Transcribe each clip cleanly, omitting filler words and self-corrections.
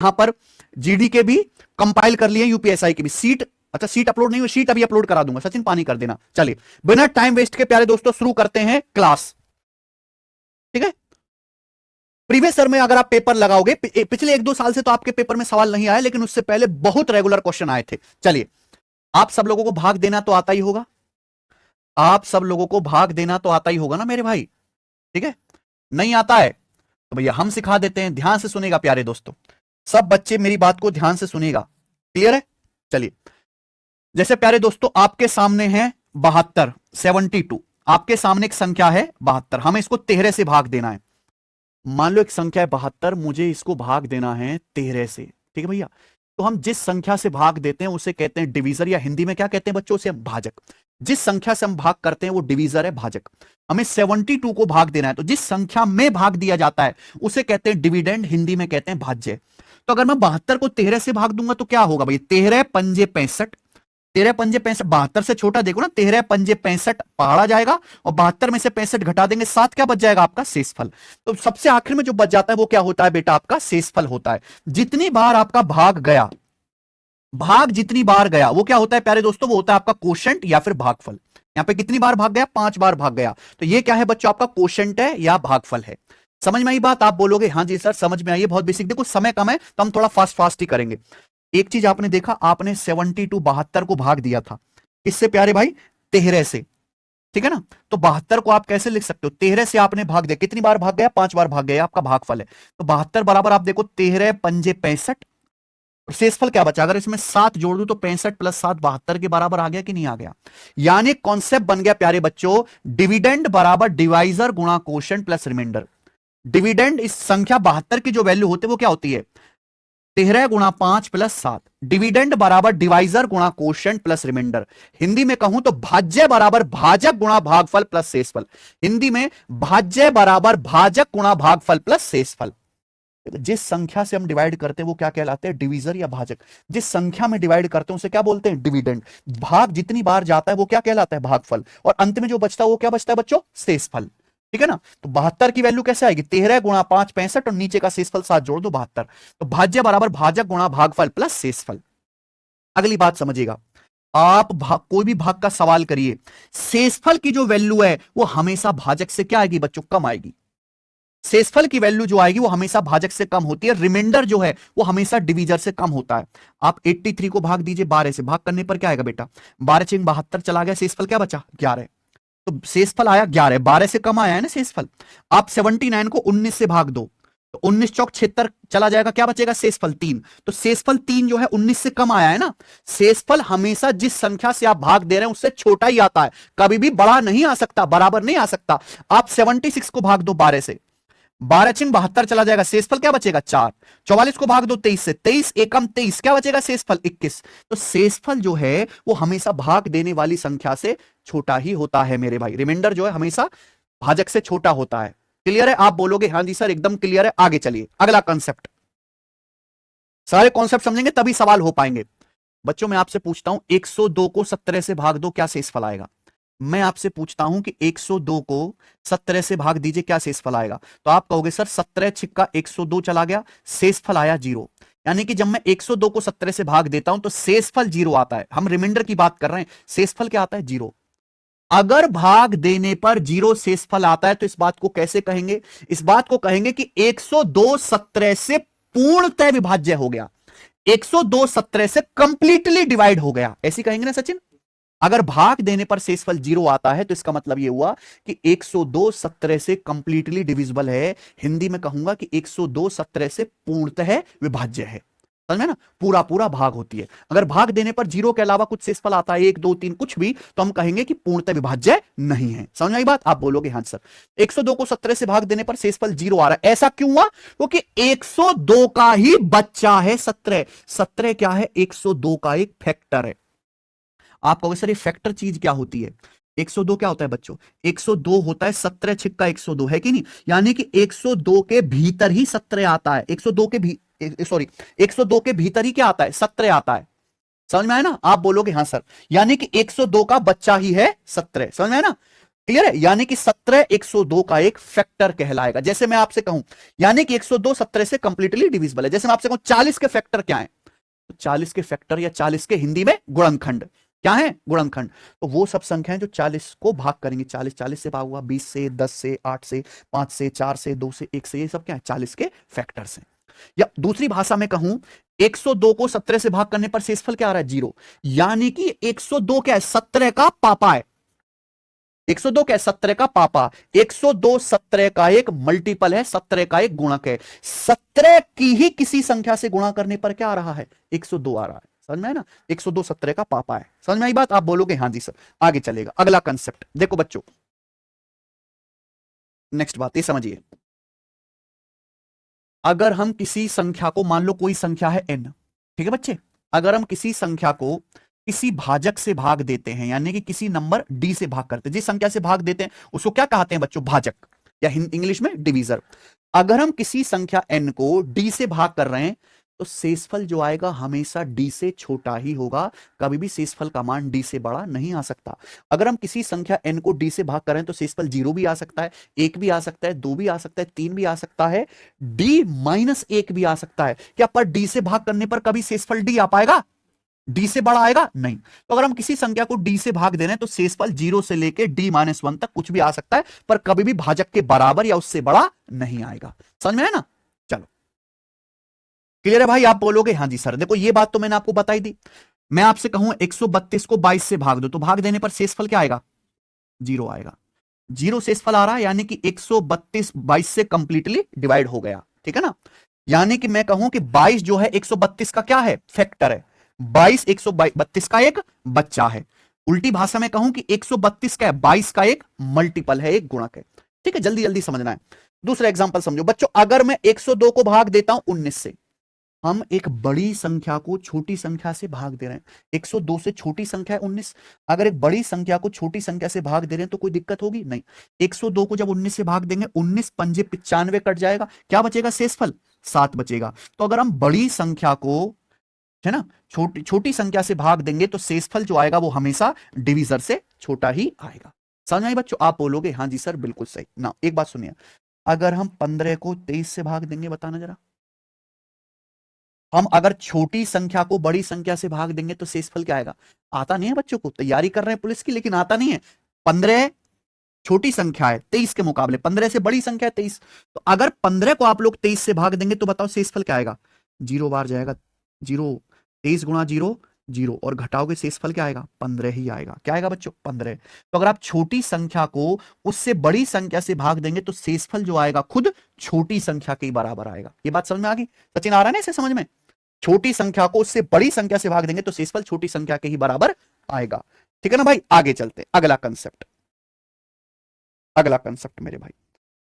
यहां पर जीडी के भी कंपाइल कर लिए, यूपीएसआई के भी। सीट, अच्छा सीट अपलोड नहीं हुई, सीट अभी अपलोड करा दूंगा, सचिन पानी कर देना। चलिए बिना टाइम वेस्ट के प्यारे दोस्तों शुरू करते हैं क्लास, ठीक है। प्रीवियस ईयर में अगर आप पेपर लगाओगे, पिछले 1-2 साल से तो आपके पेपर में सवाल नहीं आया, लेकिन उससे पहले बहुत रेगुलर क्वेश्चन आए थे। चलिए, आप सब लोगों को भाग देना तो आता ही होगा, आप सब लोगों को भाग देना तो आता ही होगा ना मेरे भाई, ठीक है। नहीं आता है तो भैया हम सिखा देते हैं। ध्यान से सुनेगा प्यारे दोस्तों, सब बच्चे मेरी बात को ध्यान से सुनेगा, क्लियर है। चलिए, जैसे प्यारे दोस्तों आपके सामने है 72, 72, आपके सामने एक संख्या है 72, हमें इसको 13 से भाग देना है। मान लो एक संख्या है 72, मुझे इसको भाग देना है 13 से, ठीक है भैया। तो हम जिस संख्या से भाग देते हैं उसे कहते हैं डिवीजर, या हिंदी में क्या कहते हैं बच्चों, उसे भाजक। जिस संख्या से हम भाग करते हैं वो डिवीजर है, भाजक। हमें 72 को भाग देना है, तो जिस संख्या में भाग दिया जाता है उसे कहते हैं डिविडेंड, हिंदी में कहते हैं भाज्य। तो अगर मैं 72 को 13 से भाग दूंगा तो क्या होगा भाई, 13 पंजे 65, 13 पंजे 65, 72 से छोटा देखो ना, 13 पंजे 65 पहाड़ा जाएगा, और 72 में से 65 घटा देंगे, 7 क्या बच जाएगा आपका, शेषफल। तो सबसे आखिर में जो बच जाता है वो क्या होता है बेटा, आपका शेषफल होता है। जितनी बार आपका भाग गया, भाग जितनी बार गया वो क्या होता है प्यारे दोस्तों, वो होता है आपका कोशेंट या फिर भागफल। यहां पे कितनी बार भाग गया, 5 बार भाग गया, तो ये क्या है बच्चों, आपका कोशेंट है या भागफल है। समझ में आई बात, आप बोलोगे हाँ जी सर समझ में आई, बहुत बेसिक। देखो समय कम है तो हम थोड़ा फास्ट फास्ट ही करेंगे। एक चीज आपने देखा, आपने 72 को भाग दिया था, किससे प्यारे भाई, 13 से, ठीक है ना। तो 72 को आप कैसे लिख सकते हो, 13 से आपने भाग दिया, कितनी बार भाग गया, 5 बार भाग गया, आपका भागफल है। तो 72 बराबर आप देखो 13 पंजे 65, शेषफल क्या बचा, अगर इसमें 7 जोड़ दूं तो 65 + 7 72 के बराबर आ गया कि नहीं आ गया। यानी कॉन्सेप्ट बन गया प्यारे बच्चों, डिविडेंड बराबर डिवाइजर गुणा कोशेंट प्लस रिमाइंडर। डिविडेंड इस संख्या 72 की जो वैल्यू होती है वो क्या होती है, 13 गुणा 5 + 7। डिविडेंड बराबर डिवाइजर गुणा कोशेंट प्लस रिमाइंडर। हिंदी में कहूं तो भाज्य बराबर भाजक गुणा भागफल प्लस शेषफल। हिंदी में भाज्य बराबर भाजक गुणा भागफल प्लस शेषफल। जिस संख्या से हम डिवाइड करते हैं वो क्या कहलाते हैं, डिवीजर या भाजक। जिस संख्या में डिवाइड करते हैं उसे क्या बोलते हैं, डिविडेंड। भाग जितनी बार जाता है वो क्या कहलाता है, भागफल। और अंत में जो बचता है वो क्या बचता है बच्चों, शेषफल, ठीक है ना। तो 72 की वैल्यू कैसे आएगी, 13 गुणा 5 65, और नीचे का शेषफल 7 जोड़ दो 72। तो भाज्य बराबर भाजक गुणा भागफल प्लस शेषफल। अगली बात समझिएगा, आप कोई भी भाग का सवाल करिए, शेषफल की जो वैल्यू है वो हमेशा भाजक से क्या आएगी बच्चों, कम आएगी। शेषफल की वैल्यू जो आएगी वो हमेशा भाजक से कम होती है, रिमाइंडर जो है वो हमेशा डिवीजर से कम होता है। आप 83 को भाग दीजिए 12 से, भाग करने पर क्या आएगा बेटा, 12 × 72 चला गया, शेषफल क्या बचा 11, तो शेषफल आया 11, 12 से कम आया है ना शेषफल। आप 79 को 19 से भाग दो तो 19 चौक 76 चला जाएगा, क्या बचेगा, शेषफल 3। तो शेषफल 3 जो है 19 से कम आया है ना। शेषफल हमेशा जिस संख्या से आप भाग दे रहे हैं उससे छोटा ही आता है, कभी भी बड़ा नहीं आ सकता, बराबर नहीं आ सकता। आप 76 को भाग दो 12 से, 12 × 72 चला जाएगा, शेषफल क्या बचेगा 4। 44 को भाग दो 23 से, 23 एकम 23, क्या बचेगा शेषफल 21। तो शेषफल जो है वो हमेशा भाग देने वाली संख्या से छोटा ही होता है मेरे भाई। रिमाइंडर जो है हमेशा भाजक से छोटा होता है। क्लियर है, आप बोलोगे हाँ जी सर एकदम क्लियर है। आगे चलिए, अगला कॉन्सेप्ट, सारे कॉन्सेप्ट समझेंगे तभी सवाल हो पाएंगे। बच्चों मैं आपसे पूछता हूं 102 को 17 से भाग दो, क्या शेषफल आएगा। मैं आपसे पूछता हूं कि 102 को 17 से भाग दीजिए, क्या शेषफल आएगा। तो आप कहोगे सर 17 छिक्का 102 चला गया, शेषफल आया 0। यानी कि जब मैं 102 को 17 से भाग देता हूं तो शेषफल 0 आता है। हम रिमाइंडर की बात कर रहे हैं, शेषफल क्या आता है 0। अगर भाग देने पर 0 शेषफल आता है तो इस बात को कैसे कहेंगे, इस बात को कहेंगे कि 102 17 से पूर्णतः विभाज्य हो गया, 102 17 से कंप्लीटली डिवाइड हो गया, ऐसी कहेंगे ना सचिन। अगर भाग देने पर शेषफल 0 आता है तो इसका मतलब यह हुआ कि 102 17 से कंप्लीटली डिविजिबल है। हिंदी में कहूंगा कि 102 17 से पूर्णतः विभाज्य है। समझ में ना, पूरा पूरा भाग होती है। अगर भाग देने पर 0 के अलावा कुछ शेषफल आता है 1 2 3 कुछ भी, तो हम कहेंगे कि पूर्णतः विभाज्य नहीं है। समझ आई बात, आप बोलोगे हाँ सर 102 को 17 से भाग देने पर शेषफल 0 आ रहा है, ऐसा क्यों हुआ, क्योंकि 102 का ही बच्चा है 17। 17 क्या है, 102 का एक फैक्टर है। आप कहोगे सर ये फैक्टर चीज क्या होती है। 102 क्या होता है बच्चों, 102 होता है 17 छिक्का 102, है कि नहीं। यानी कि 102 के भीतर ही 17 आता है, 102 के 102 के भीतर ही क्या आता है, 17 आता है। समझ में आया ना, आप बोलोगे हाँ सर, यानी कि 102 का बच्चा ही है 17। समझ में आया ना, क्लियर है? यानी कि 17 102 का एक फैक्टर कहलाएगा। जैसे मैं आपसे कहूं, यानी कि 102 17 से कंप्लीटली डिविजिबल है। जैसे मैं आपसे कहूं 40 के फैक्टर क्या है, तो 40 के फैक्टर या 40 के हिंदी में गुणनखंड क्या है? गुणनखंड। तो वो सब संख्याएं जो 40 को भाग करेंगी, 40 40 से भाग हुआ, 20 से, 10 से, 8 से, 5 से, 4 से, 2 से, 1 से, ये सब क्या है? 40 के फैक्टर्स हैं। या दूसरी भाषा में कहूं, 102 को 17 से भाग करने पर शेषफल क्या आ रहा है? 0। यानी कि 102 क्या है? 17 का पापा है। 102 क्या है? 17 का पापा। 102 17 का एक मल्टीपल है, 17 का एक गुणक है। 17 की ही किसी संख्या से गुणा करने पर क्या आ रहा है? 102 आ रहा है। समझ में है ना? 102 17 का पापा है। समझ में आई बात? आप बोलोगे हाँ जी सर। आगे चलेगा अगला कंसेप्ट। देखो बच्चों, नेक्स्ट बात ये समझिए। अगर हम किसी संख्या को, मान लो कोई संख्या है n, ठीक है बच्चे, अगर हम किसी संख्या को किसी भाजक से भाग देते हैं, यानी कि किसी नंबर d से भाग करते हैं, जिस संख्या से भाग देते हैं उसको क्या कहते हैं बच्चों? भाजक, या इंग्लिश में डिवीजर। अगर हम किसी संख्या n को d से भाग कर रहे हैं तो शेषफल जो आएगा हमेशा d से छोटा ही होगा। कभी भी शेषफल का मान d से बड़ा नहीं आ सकता। अगर हम किसी संख्या n को d से भाग करें तो शेषफल 0 भी आ सकता है, 1 भी आ सकता है, 2 भी आ सकता है, 3 भी आ सकता है, d-1 भी आ सकता है। क्या पर d से भाग करने पर कभी शेषफल d आ पाएगा? d से बड़ा आएगा? नहीं। तो अगर हम किसी संख्या को d से भाग दे रहे हैं तो शेषफल 0 से लेके d-1 तक कुछ भी आ सकता है, पर कभी भी भाजक के बराबर या उससे बड़ा नहीं आएगा। समझ में है ना? चलो क्लियर है भाई? आप बोलोगे हाँ जी सर। देखो ये बात तो मैंने आपको बताई दी। मैं आपसे कहूं 132 को 22 से भाग दो, तो भाग देने पर शेषफल क्या आएगा? 0 आएगा। 0 शेषफल आ रहा है, यानी कि 132 22 से कंप्लीटली डिवाइड हो गया। ठीक है ना? यानी कि मैं कहूं कि 22 जो है 132 का क्या है? फैक्टर है। 22 132 का एक बच्चा है। उल्टी भाषा में कहूं कि 132 का है 22 का एक मल्टीपल है, एक गुणक है। ठीक है, जल्दी जल्दी समझना है। दूसरा एग्जांपल समझो बच्चों, अगर मैं 102 को भाग देता हूं 19 से, हम एक बड़ी संख्या को छोटी संख्या से भाग दे रहे हैं। 102 से छोटी संख्या है 19। अगर एक बड़ी संख्या को छोटी संख्या से भाग दे रहे हैं तो कोई दिक्कत होगी नहीं। 102 को जब 19 से भाग देंगे, 19 पंजे 95 कट जाएगा, क्या बचेगा? शेषफल 7 बचेगा। तो अगर हम बड़ी संख्या को, है ना, छोटी संख्या से भाग देंगे तो शेषफल जो आएगा वो हमेशा डिविजर से छोटा ही आएगा। समझ आई बच्चों? आप बोलोगे हाँ जी सर बिल्कुल सही ना। एक बात सुनिए, अगर हम 15 को 23 से भाग देंगे, बताना जरा। हम अगर छोटी संख्या को बड़ी संख्या से भाग देंगे तो शेषफल क्या आएगा? आता नहीं है बच्चों को, तैयारी कर रहे हैं पुलिस की लेकिन आता नहीं है। 15 छोटी संख्या है 23 के मुकाबले, 15 से बड़ी संख्या है 23। तो अगर 15 को आप लोग 23 से भाग देंगे तो बताओ शेषफल क्या आएगा? 0 बार जाएगा 0, 23 गुणा 0 0, और घटाओगे शेषफल क्या आएगा? 15 ही आएगा। क्या आएगा बच्चों? 15। तो अगर आप छोटी संख्या को उससे बड़ी संख्या से भाग देंगे तो शेषफल जो आएगा खुद छोटी संख्या के बराबर आएगा। ये बात समझ में आ गई? सचिन आ रहा है ना इसे समझ में? छोटी संख्या को उससे बड़ी संख्या से भाग देंगे तो शेषफल छोटी संख्या के ही बराबर आएगा। ठीक है ना भाई? आगे चलते अगला कंसेप्ट। अगला कंसेप्ट मेरे भाई,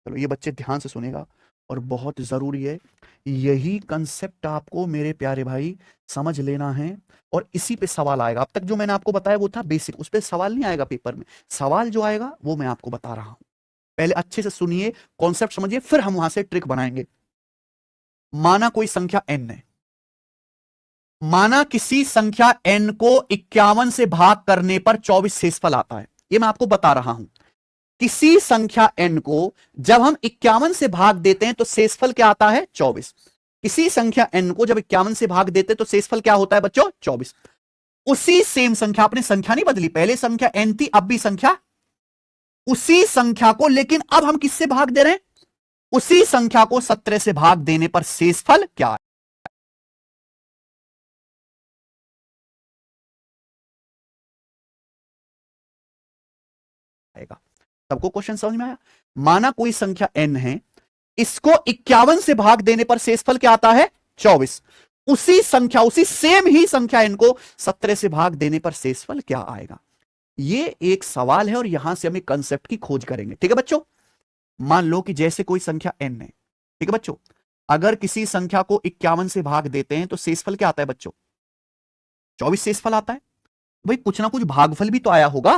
चलो ये बच्चे ध्यान से सुनेगा और बहुत जरूरी है। यही कंसेप्ट आपको मेरे प्यारे भाई समझ लेना है और इसी पे सवाल आएगा। अब तक जो मैंने आपको बताया वो था बेसिक, उस पर सवाल नहीं आएगा पेपर में। सवाल जो आएगा वो मैं आपको बता रहा हूं। पहले अच्छे से सुनिए, कॉन्सेप्ट समझिए, फिर हम वहां से ट्रिक बनाएंगे। माना कोई संख्या n है, माना किसी संख्या n को 51 से भाग करने पर 24 शेषफल आता है। ये मैं आपको बता रहा हूं। किसी संख्या n को जब हम 51 से भाग देते हैं तो शेषफल क्या आता है? 24। किसी संख्या n को जब 51 से भाग देते हैं तो शेषफल क्या होता है बच्चों? 24। उसी सेम संख्या, आपने संख्या नहीं बदली, पहले संख्या n थी, अब भी संख्या उसी संख्या को, लेकिन अब हम किससे भाग दे रहे हैं? उसी संख्या को 17 से भाग देने पर शेषफल क्या आएगा? सबको क्वेश्चन समझ में आया? माना कोई संख्या n है, इसको 51 से भाग देने पर शेषफल क्या आता है? 24। उसी संख्या, उसी सेम ही संख्या n को 17 से भाग देने पर शेषफल क्या आएगा? ये एक सवाल है और यहां से हम एक कंसेप्ट की खोज करेंगे। ठीक है बच्चों? मान लो कि जैसे कोई संख्या n है, ठीक है बच्चों, अगर किसी संख्या को 51 से भाग देते हैं तो शेषफल क्या आता है बच्चों? 24 शेषफल आता है। भाई कुछ ना कुछ भागफल भी तो आया होगा,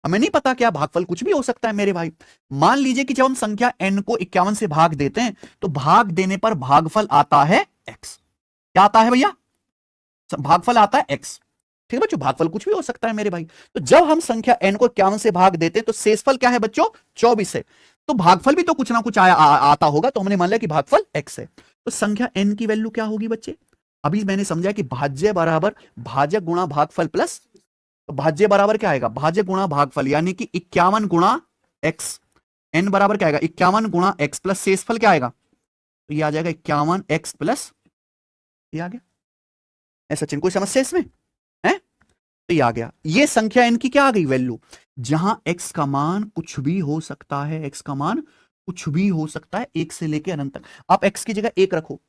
हमें नहीं पता क्या भागफल, कुछ भी हो सकता है मेरे भाई। मान लीजिए कि जब हम संख्या n को 51 से भाग देते हैं तो भाग देने पर भागफल आता है x। क्या आता है भैया? भागफल आता है x। ठीक है बच्चों, भागफल कुछ भी हो सकता है मेरे भाई। तो जब हम संख्या n को 51 से भाग देते हैं तो शेषफल क्या है बच्चों, 24 है। तो भागफल भी तो कुछ ना कुछ आता होगा, तो हमने मान लिया कि भागफल x है। तो संख्या n की वैल्यू क्या होगी बच्चे, अभी मैंने समझा कि भाज्य बराबर भाजक गुणा भागफल प्लस, तो भाज्य बराबर क्या आएगा, भाज्य गुणा भागफल, यानी कि 51 गुणा x। n बराबर क्या आएगा, 51 गुणा x प्लस शेषफल क्या आएगा, तो ये आ जाएगा 51x प्लस, ये आ गया। ऐसा चिन्ह, कोई समस्या इसमें है, तो ये आ गया। ये संख्या n की क्या आ गई वैल्यू, जहां x का मान कुछ भी हो सकता है, x का मान कुछ भी हो सकता है, 1 से लेकर अनंत तक। आप x की जगह 1 रखो,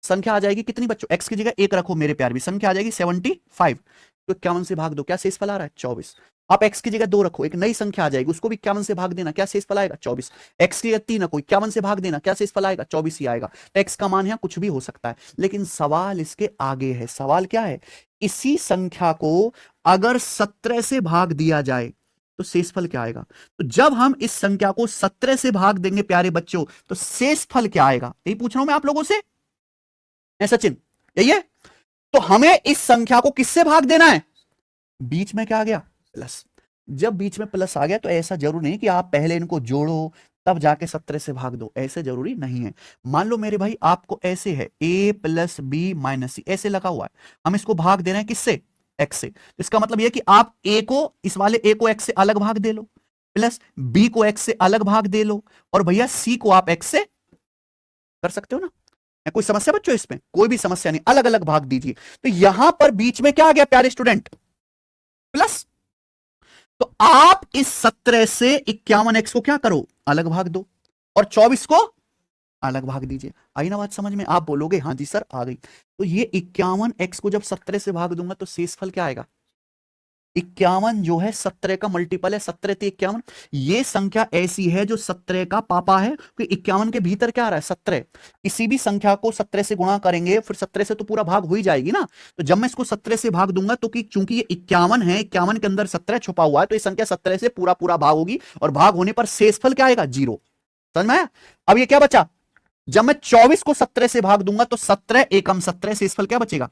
संख्या आ जाएगी कितनी बच्चों, x की जगह 1 रखो मेरे प्यार भी, संख्या आ जाएगी 75। तो 51 से भाग दो, क्या शेषफल आ रहा है 24। आप x की जगह 2 रखो, एक नई संख्या आ जाएगी, उसको भी 51 से भाग देना, क्या शेषफल आएगा 24। x की जगह 3 रखो, 51 से भाग देना, क्या शेषफल आएगा 24 ही आएगा। तो x का मान यहां कुछ भी हो सकता है, लेकिन सवाल इसके आगे है। सवाल क्या है, इसी संख्या को अगर 17 से भाग दिया जाए तो शेषफल क्या आएगा। तो जब हम इस संख्या को 17 से भाग देंगे प्यारे बच्चों, तो शेषफल क्या आएगा, यही पूछ रहा हूं मैं आप लोगों से, ऐसा चिन्ह यही है। तो हमें इस संख्या को किससे भाग देना है, बीच में क्या आ गया, प्लस। जब बीच में प्लस आ गया तो ऐसा जरूरी नहीं कि आप पहले इनको जोड़ो तब जाके 17 से भाग दो, ऐसे जरूरी नहीं है। मान लो मेरे भाई आपको ऐसे है a प्लस बी माइनस सी, ऐसे लगा हुआ है, हम इसको भाग दे रहे हैं किससे, x से। तो इसका मतलब यह कि आप a को, इस वाले a को x से अलग भाग दे लो, प्लस b को x से अलग भाग दे लो, और भैया c को आप x से कर सकते हो ना। कोई समस्या बच्चों इसमें, कोई भी समस्या नहीं, अलग अलग भाग दीजिए। तो यहां पर बीच में क्या आ गया प्यारे स्टूडेंट, प्लस। तो आप इस 17 से 51x को क्या करो, अलग भाग दो, और 24 को अलग भाग दीजिए। आई ना बात समझ में, आप बोलोगे हाँ जी सर आ गई। तो ये 51x को जब 17 से भाग दूंगा तो शेषफल क्या आएगा, 51 जो है 17 का मल्टीपल है, 17 ते 51। ये संख्या ऐसी है जो 17 का पापा है, क्योंकि 51 के भीतर क्या आ रहा है 17। किसी भी संख्या को 17 से गुणा करेंगे फिर 17 से तो पूरा भाग हो ही जाएगी ना। तो जब मैं इसको 17 से भाग दूंगा तो चूंकि ये 51 है, 51 के अंदर 17 छुपा हुआ है, तो ये संख्या 17 से पूरा पूरा भाग होगी, और भाग होने पर शेषफल क्या आएगा, 0। समझ में आया। अब ये क्या बचा, जब मैं 24 को 17 से भाग दूंगा तो 17 एकम 17, शेषफल क्या बचेगा,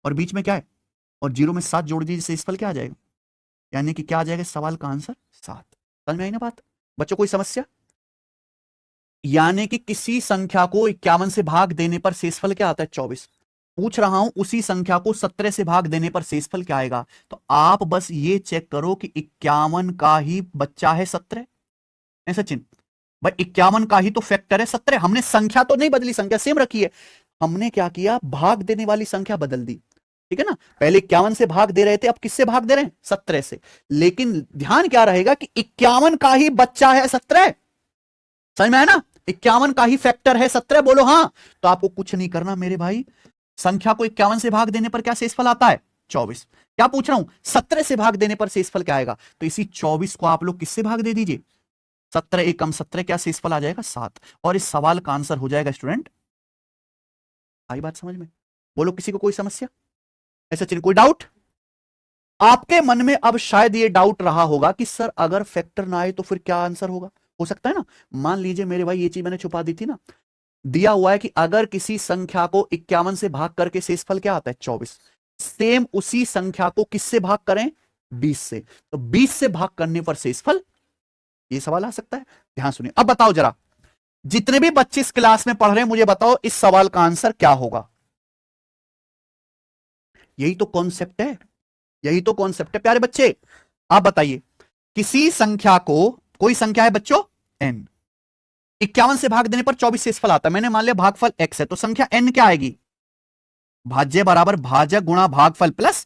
और बीच में क्या है, और 0 में 7 जोड़ दीजिए, शेषफल क्या आ जाएगा, यानी कि क्या आ जाएगा सवाल का आंसर 7। समझ में आई ना बात बच्चों, कोई समस्या। यानी कि किसी संख्या को 51 से भाग देने पर शेषफल क्या आता है 24। पूछ रहा हूं उसी संख्या को 17 से भाग देने पर शेषफल क्या आएगा। तो आप बस ये चेक करो कि 51 का ही बच्चा है 17, ऐसा चिन्ह भाई, 51 का ही तो फैक्टर है 17। हमने संख्या तो नहीं बदली, संख्या सेम रखी है, हमने क्या किया, भाग देने वाली संख्या बदल दी। ठीक है ना, पहले 51 से भाग दे रहे थे, अब किससे भाग दे रहे हैं 17 से। लेकिन ध्यान क्या रहेगा कि 51 का ही बच्चा है 17, समझ में आया ना, 51 का ही फैक्टर है 17, बोलो हाँ। तो आपको कुछ नहीं करना मेरे भाई, संख्या को 51 से भाग देने पर क्या शेषफल आता है 24। क्या पूछ रहा हूं, 17 से भाग देने पर शेषफल क्या आएगा, तो इसी 24 को आप लोग किससे भाग दे दीजिए, 17 एकम 17, क्या शेषफल आ जाएगा 7, और इस सवाल का आंसर हो जाएगा स्टूडेंट। आई बात समझ में, बोलो किसी को कोई समस्या, ऐसा चिन्ह, कोई डाउट आपके मन में। अब शायद ये डाउट रहा होगा कि सर अगर फैक्टर ना आए तो फिर क्या आंसर होगा, हो सकता है ना। मान लीजिए मेरे भाई ये चीज मैंने छुपा दी थी ना, दिया हुआ है कि अगर किसी संख्या को 51 से भाग करके शेषफल क्या आता है 24, सेम उसी संख्या को किससे भाग करें 20 से, तो 20 से भाग करने पर शेषफल, ये सवाल आ सकता है। ध्यान सुनिए, अब बताओ जरा, जितने भी बच्चे इस क्लास में पढ़ रहे हैं मुझे बताओ इस सवाल का आंसर क्या होगा। यही तो कॉन्सेप्ट है, यही तो कॉन्सेप्ट है प्यारे बच्चे। आप बताइए, किसी संख्या को, कोई संख्या है बच्चों n, 51 से भाग देने पर 24 शेषफल आता है, मैंने मान लिया भागफल x है, तो संख्या n क्या आएगी, भाज्य बराबर भाजक गुणा भागफल प्लस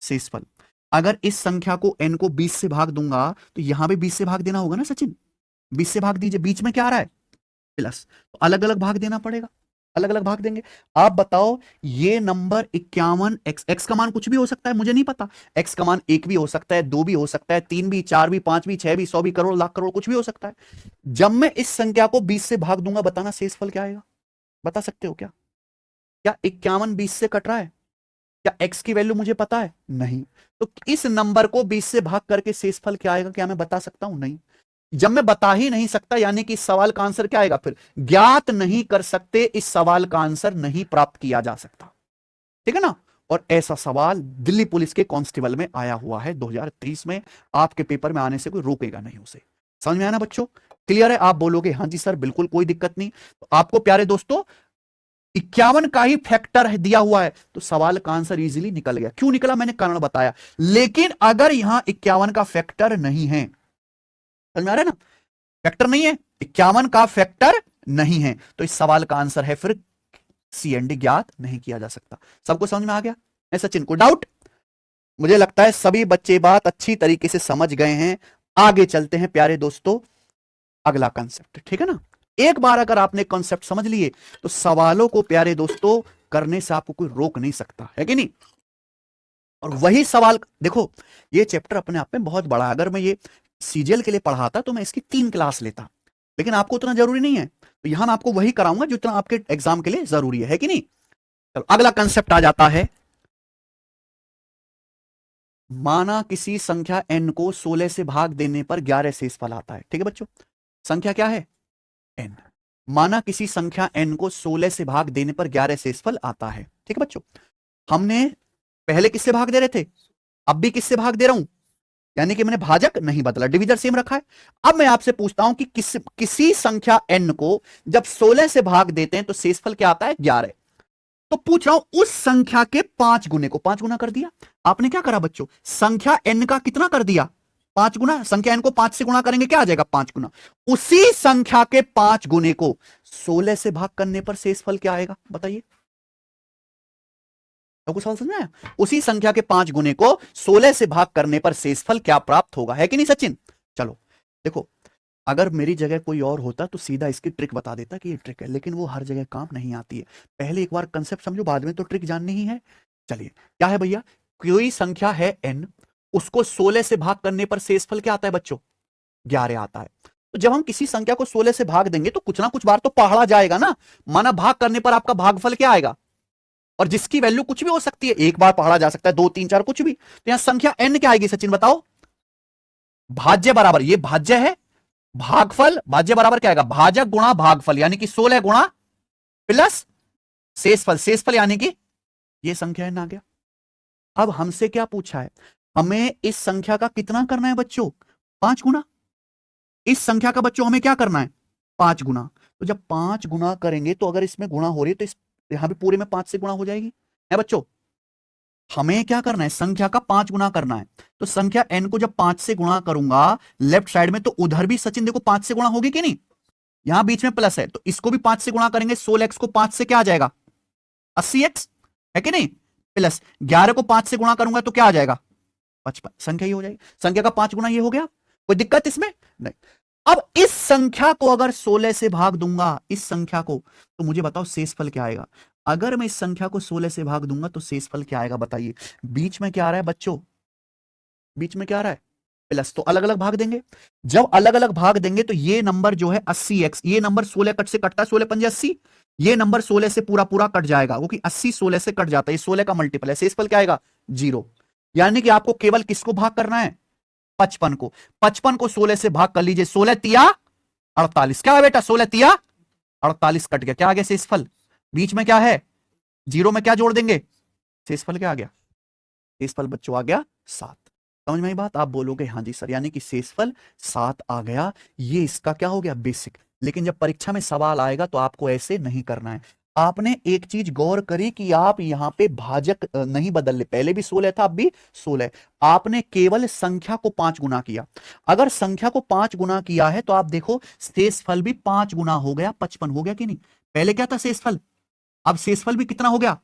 शेषफल। अगर इस संख्या को n को 20 से भाग दूंगा तो यहां भी 20 से भाग देना होगा ना सचिन, 20 से भाग दीजिए, बीच में क्या आ रहा है प्लस, तो अलग अलग भाग देना पड़ेगा, अलग अलग भाग देंगे। आप बताओ ये नंबर 51, x का मान कुछ भी हो सकता है, मुझे नहीं पता, x का मान 1 भी हो सकता है, 2 भी हो सकता है, 3 भी, 4 भी, 5 भी, 6 भी, 100 भी, करोड़, लाख, करोड़, कुछ भी हो सकता है। जब मैं इस संख्या को 20 से भाग दूंगा, बताना शेषफल क्या आएगा, बता सकते हो क्या, क्या 51 20 से कट रहा है, क्या x की वैल्यू मुझे पता है, नहीं, तो इस नंबर को 20 से भाग करके शेषफल क्या आएगा, क्या मैं बता सकता हूं, नहीं। जब मैं बता ही नहीं सकता, यानी कि इस सवाल का आंसर क्या आएगा, फिर ज्ञात नहीं कर सकते, इस सवाल का आंसर नहीं प्राप्त किया जा सकता। ठीक है ना, और ऐसा सवाल दिल्ली पुलिस के कांस्टेबल में आया हुआ है 2023 में। आपके पेपर में आने से कोई रोकेगा नहीं उसे। समझ में आया ना बच्चों? क्लियर है? आप बोलोगे हाँ जी सर बिल्कुल कोई दिक्कत नहीं। तो आपको प्यारे दोस्तों 51 का ही फैक्टर है दिया हुआ है, तो सवाल का आंसर इजीली निकल गया। क्यों निकला मैंने कारण बताया। लेकिन अगर यहां 51 का फैक्टर नहीं है, समझ में आ रहा है ना, फैक्टर नहीं है, 51 का फैक्टर नहीं है, तो इस सवाल का आंसर है फिर सी एंड डी, ज्ञात नहीं किया जा सकता। सबको समझ में आ गया? है सचिन को डाउट? मुझे लगता है सभी बच्चे बात अच्छी तरीके से समझ गए हैं। आगे चलते हैं प्यारे दोस्तों अगला कंसेप्ट, ठीक है ना। एक बार अगर आपने कॉन्सेप्ट समझ लिए तो सवालों को प्यारे दोस्तों करने से आपको कोई रोक नहीं सकता, है कि नहीं। और वही सवाल देखो, ये चैप्टर अपने आप में बहुत बड़ा है। अगर मैं ये सीजीएल के लिए पढ़ाता तो मैं इसकी 3 क्लास लेता, लेकिन आपको उतना जरूरी नहीं है, तो यहां मैं आपको वही कराऊंगा जितना आपके एग्जाम के लिए जरूरी है कि नहीं। चलो अगला कंसेप्ट आ जाता है। माना किसी संख्या n को 16 से भाग देने पर 11 शेषफल आता है, ठीक है बच्चों। संख्या क्या है? n। माना किसी संख्या n को 16 से भाग देने पर 11 शेषफल आता है, ठीक है बच्चों। हमने पहले किससे भाग दे रहे थे, अब भी किससे भाग दे रहा हूं, यानी कि मैंने भाजक नहीं बदला, डिविजर सेम रखा है। अब मैं आपसे पूछता हूं कि किसी संख्या n को जब 16 से भाग देते हैं तो शेषफल क्या आता है? 11। तो पूछ रहा हूं उस संख्या के 5 गुने को 5 गुना कर दिया। आपने क्या करा बच्चों, संख्या n का कितना कर दिया? 5 गुना। संख्या n को 5 से गुणा करेंगे क्या आ जाएगा? 5 गुना। उसी संख्या के 5 गुने को 16 से भाग करने पर शेषफल क्या आएगा बताइए। आपको सवाल समझ में आया? उसी संख्या के 5 गुने को 16 से भाग करने पर शेषफल क्या प्राप्त होगा, है कि नहीं सचिन। चलो देखो, अगर मेरी जगह कोई और होता तो सीधा इसकी ट्रिक बता देता कि ये ट्रिक है, लेकिन वो हर जगह काम नहीं आती है। पहले एक बार कंसेप्ट समझो, बाद में तो ट्रिक जाननी ही है। चलिए क्या है भैया, कोई संख्या है n, उसको 16 से भाग करने पर शेषफल क्या आता है बच्चों? 11 आता है। तो जब हम किसी संख्या को 16 से भाग देंगे तो कुछ ना कुछ बार तो पहाड़ा जाएगा ना। माना भाग करने पर आपका भागफल क्या आएगा, और जिसकी वैल्यू कुछ भी हो सकती है, एक बार पढ़ा जा सकता है, 2 3 4 कुछ भी। तो यहां संख्या n क्या आएगी सचिन बताओ? भाज्य बराबर, ये भाज्य है, भागफल भाज्य बराबर क्या आएगा? भाजक गुणा भागफल, यानी कि 16 गुणा प्लस शेषफल, शेषफल यानी कि ये संख्या n आ गया। अब हमसे क्या पूछा है, हमें इस संख्या का कितना करना है बच्चों? 5 गुना। इस संख्या का बच्चों हमें क्या करना है? 5 गुना। तो जब 5 गुना करेंगे तो अगर इसमें गुणा हो रही है तो इस यहां भी पूरे में 5 से गुणा हो जाएगी, है बच्चों। हमें क्या करना है, संख्या का 5 गुना करना है। तो संख्या n को जब 5 से गुणा करूंगा लेफ्ट साइड में, तो उधर भी सचिन देखो 5 से गुणा होगी कि नहीं। यहां बीच में प्लस है तो इसको भी 5 से गुणा करेंगे, 16x को 5 से क्या आ जाएगा? 80x, है कि नहीं। प्लस 11 को 5 से गुणा करूंगा तो क्या आ जाएगा? 55। संख्या ये हो जाएगी, संख्या का 5 गुना ये हो गया। कोई दिक्कत इसमें नहीं। अब इस संख्या को अगर 16 से भाग दूंगा, इस संख्या को, तो मुझे बताओ शेषफल क्या आएगा। अगर मैं इस संख्या को 16 से भाग दूंगा तो शेषफल क्या आएगा बताइए। बीच में क्या आ रहा है बच्चों? बीच में क्या आ रहा है? प्लस। तो अलग अलग भाग देंगे। जब अलग अलग भाग देंगे तो ये नंबर जो है 80x, ये नंबर 16 कट से कटता है, 16 पंजे 80, ये नंबर 16 से पूरा पूरा कट जाएगा, क्योंकि 80 16 से कट जाता है, ये 16 का मल्टीपल है। शेषफल क्या आएगा? 0। यानी कि आपको केवल किसको भाग करना है? 55 को। 55 को 16 से भाग कर लीजिए, 16 तिया 48। क्या है बेटा? 16 तिया 48 कट गया, क्या आ गया? शेषफल। बीच में क्या है? 0 में क्या जोड़ देंगे? शेषफल क्या आ गया? शेषफल बच्चों आ गया 7। समझ में आई बात? आप बोलोगे हाँ जी सर, यानी कि शेषफल 7 आ गया। ये इसका क्या हो गया? बेसिक। लेकिन जब परीक्षा में सवाल आएगा तो आपको ऐसे नहीं करना है। आपने एक चीज गौर करी कि आप यहां पे भाजक नहीं बदल ले, पहले भी 16 था अब भी 16। आपने केवल संख्या को 5 गुना किया। अगर संख्या को 5 गुना किया है तो आप देखो शेषफल भी 5 गुना हो गया, 55 हो गया कि नहीं। पहले क्या था? शेषफल। अब शेषफल भी कितना हो गया?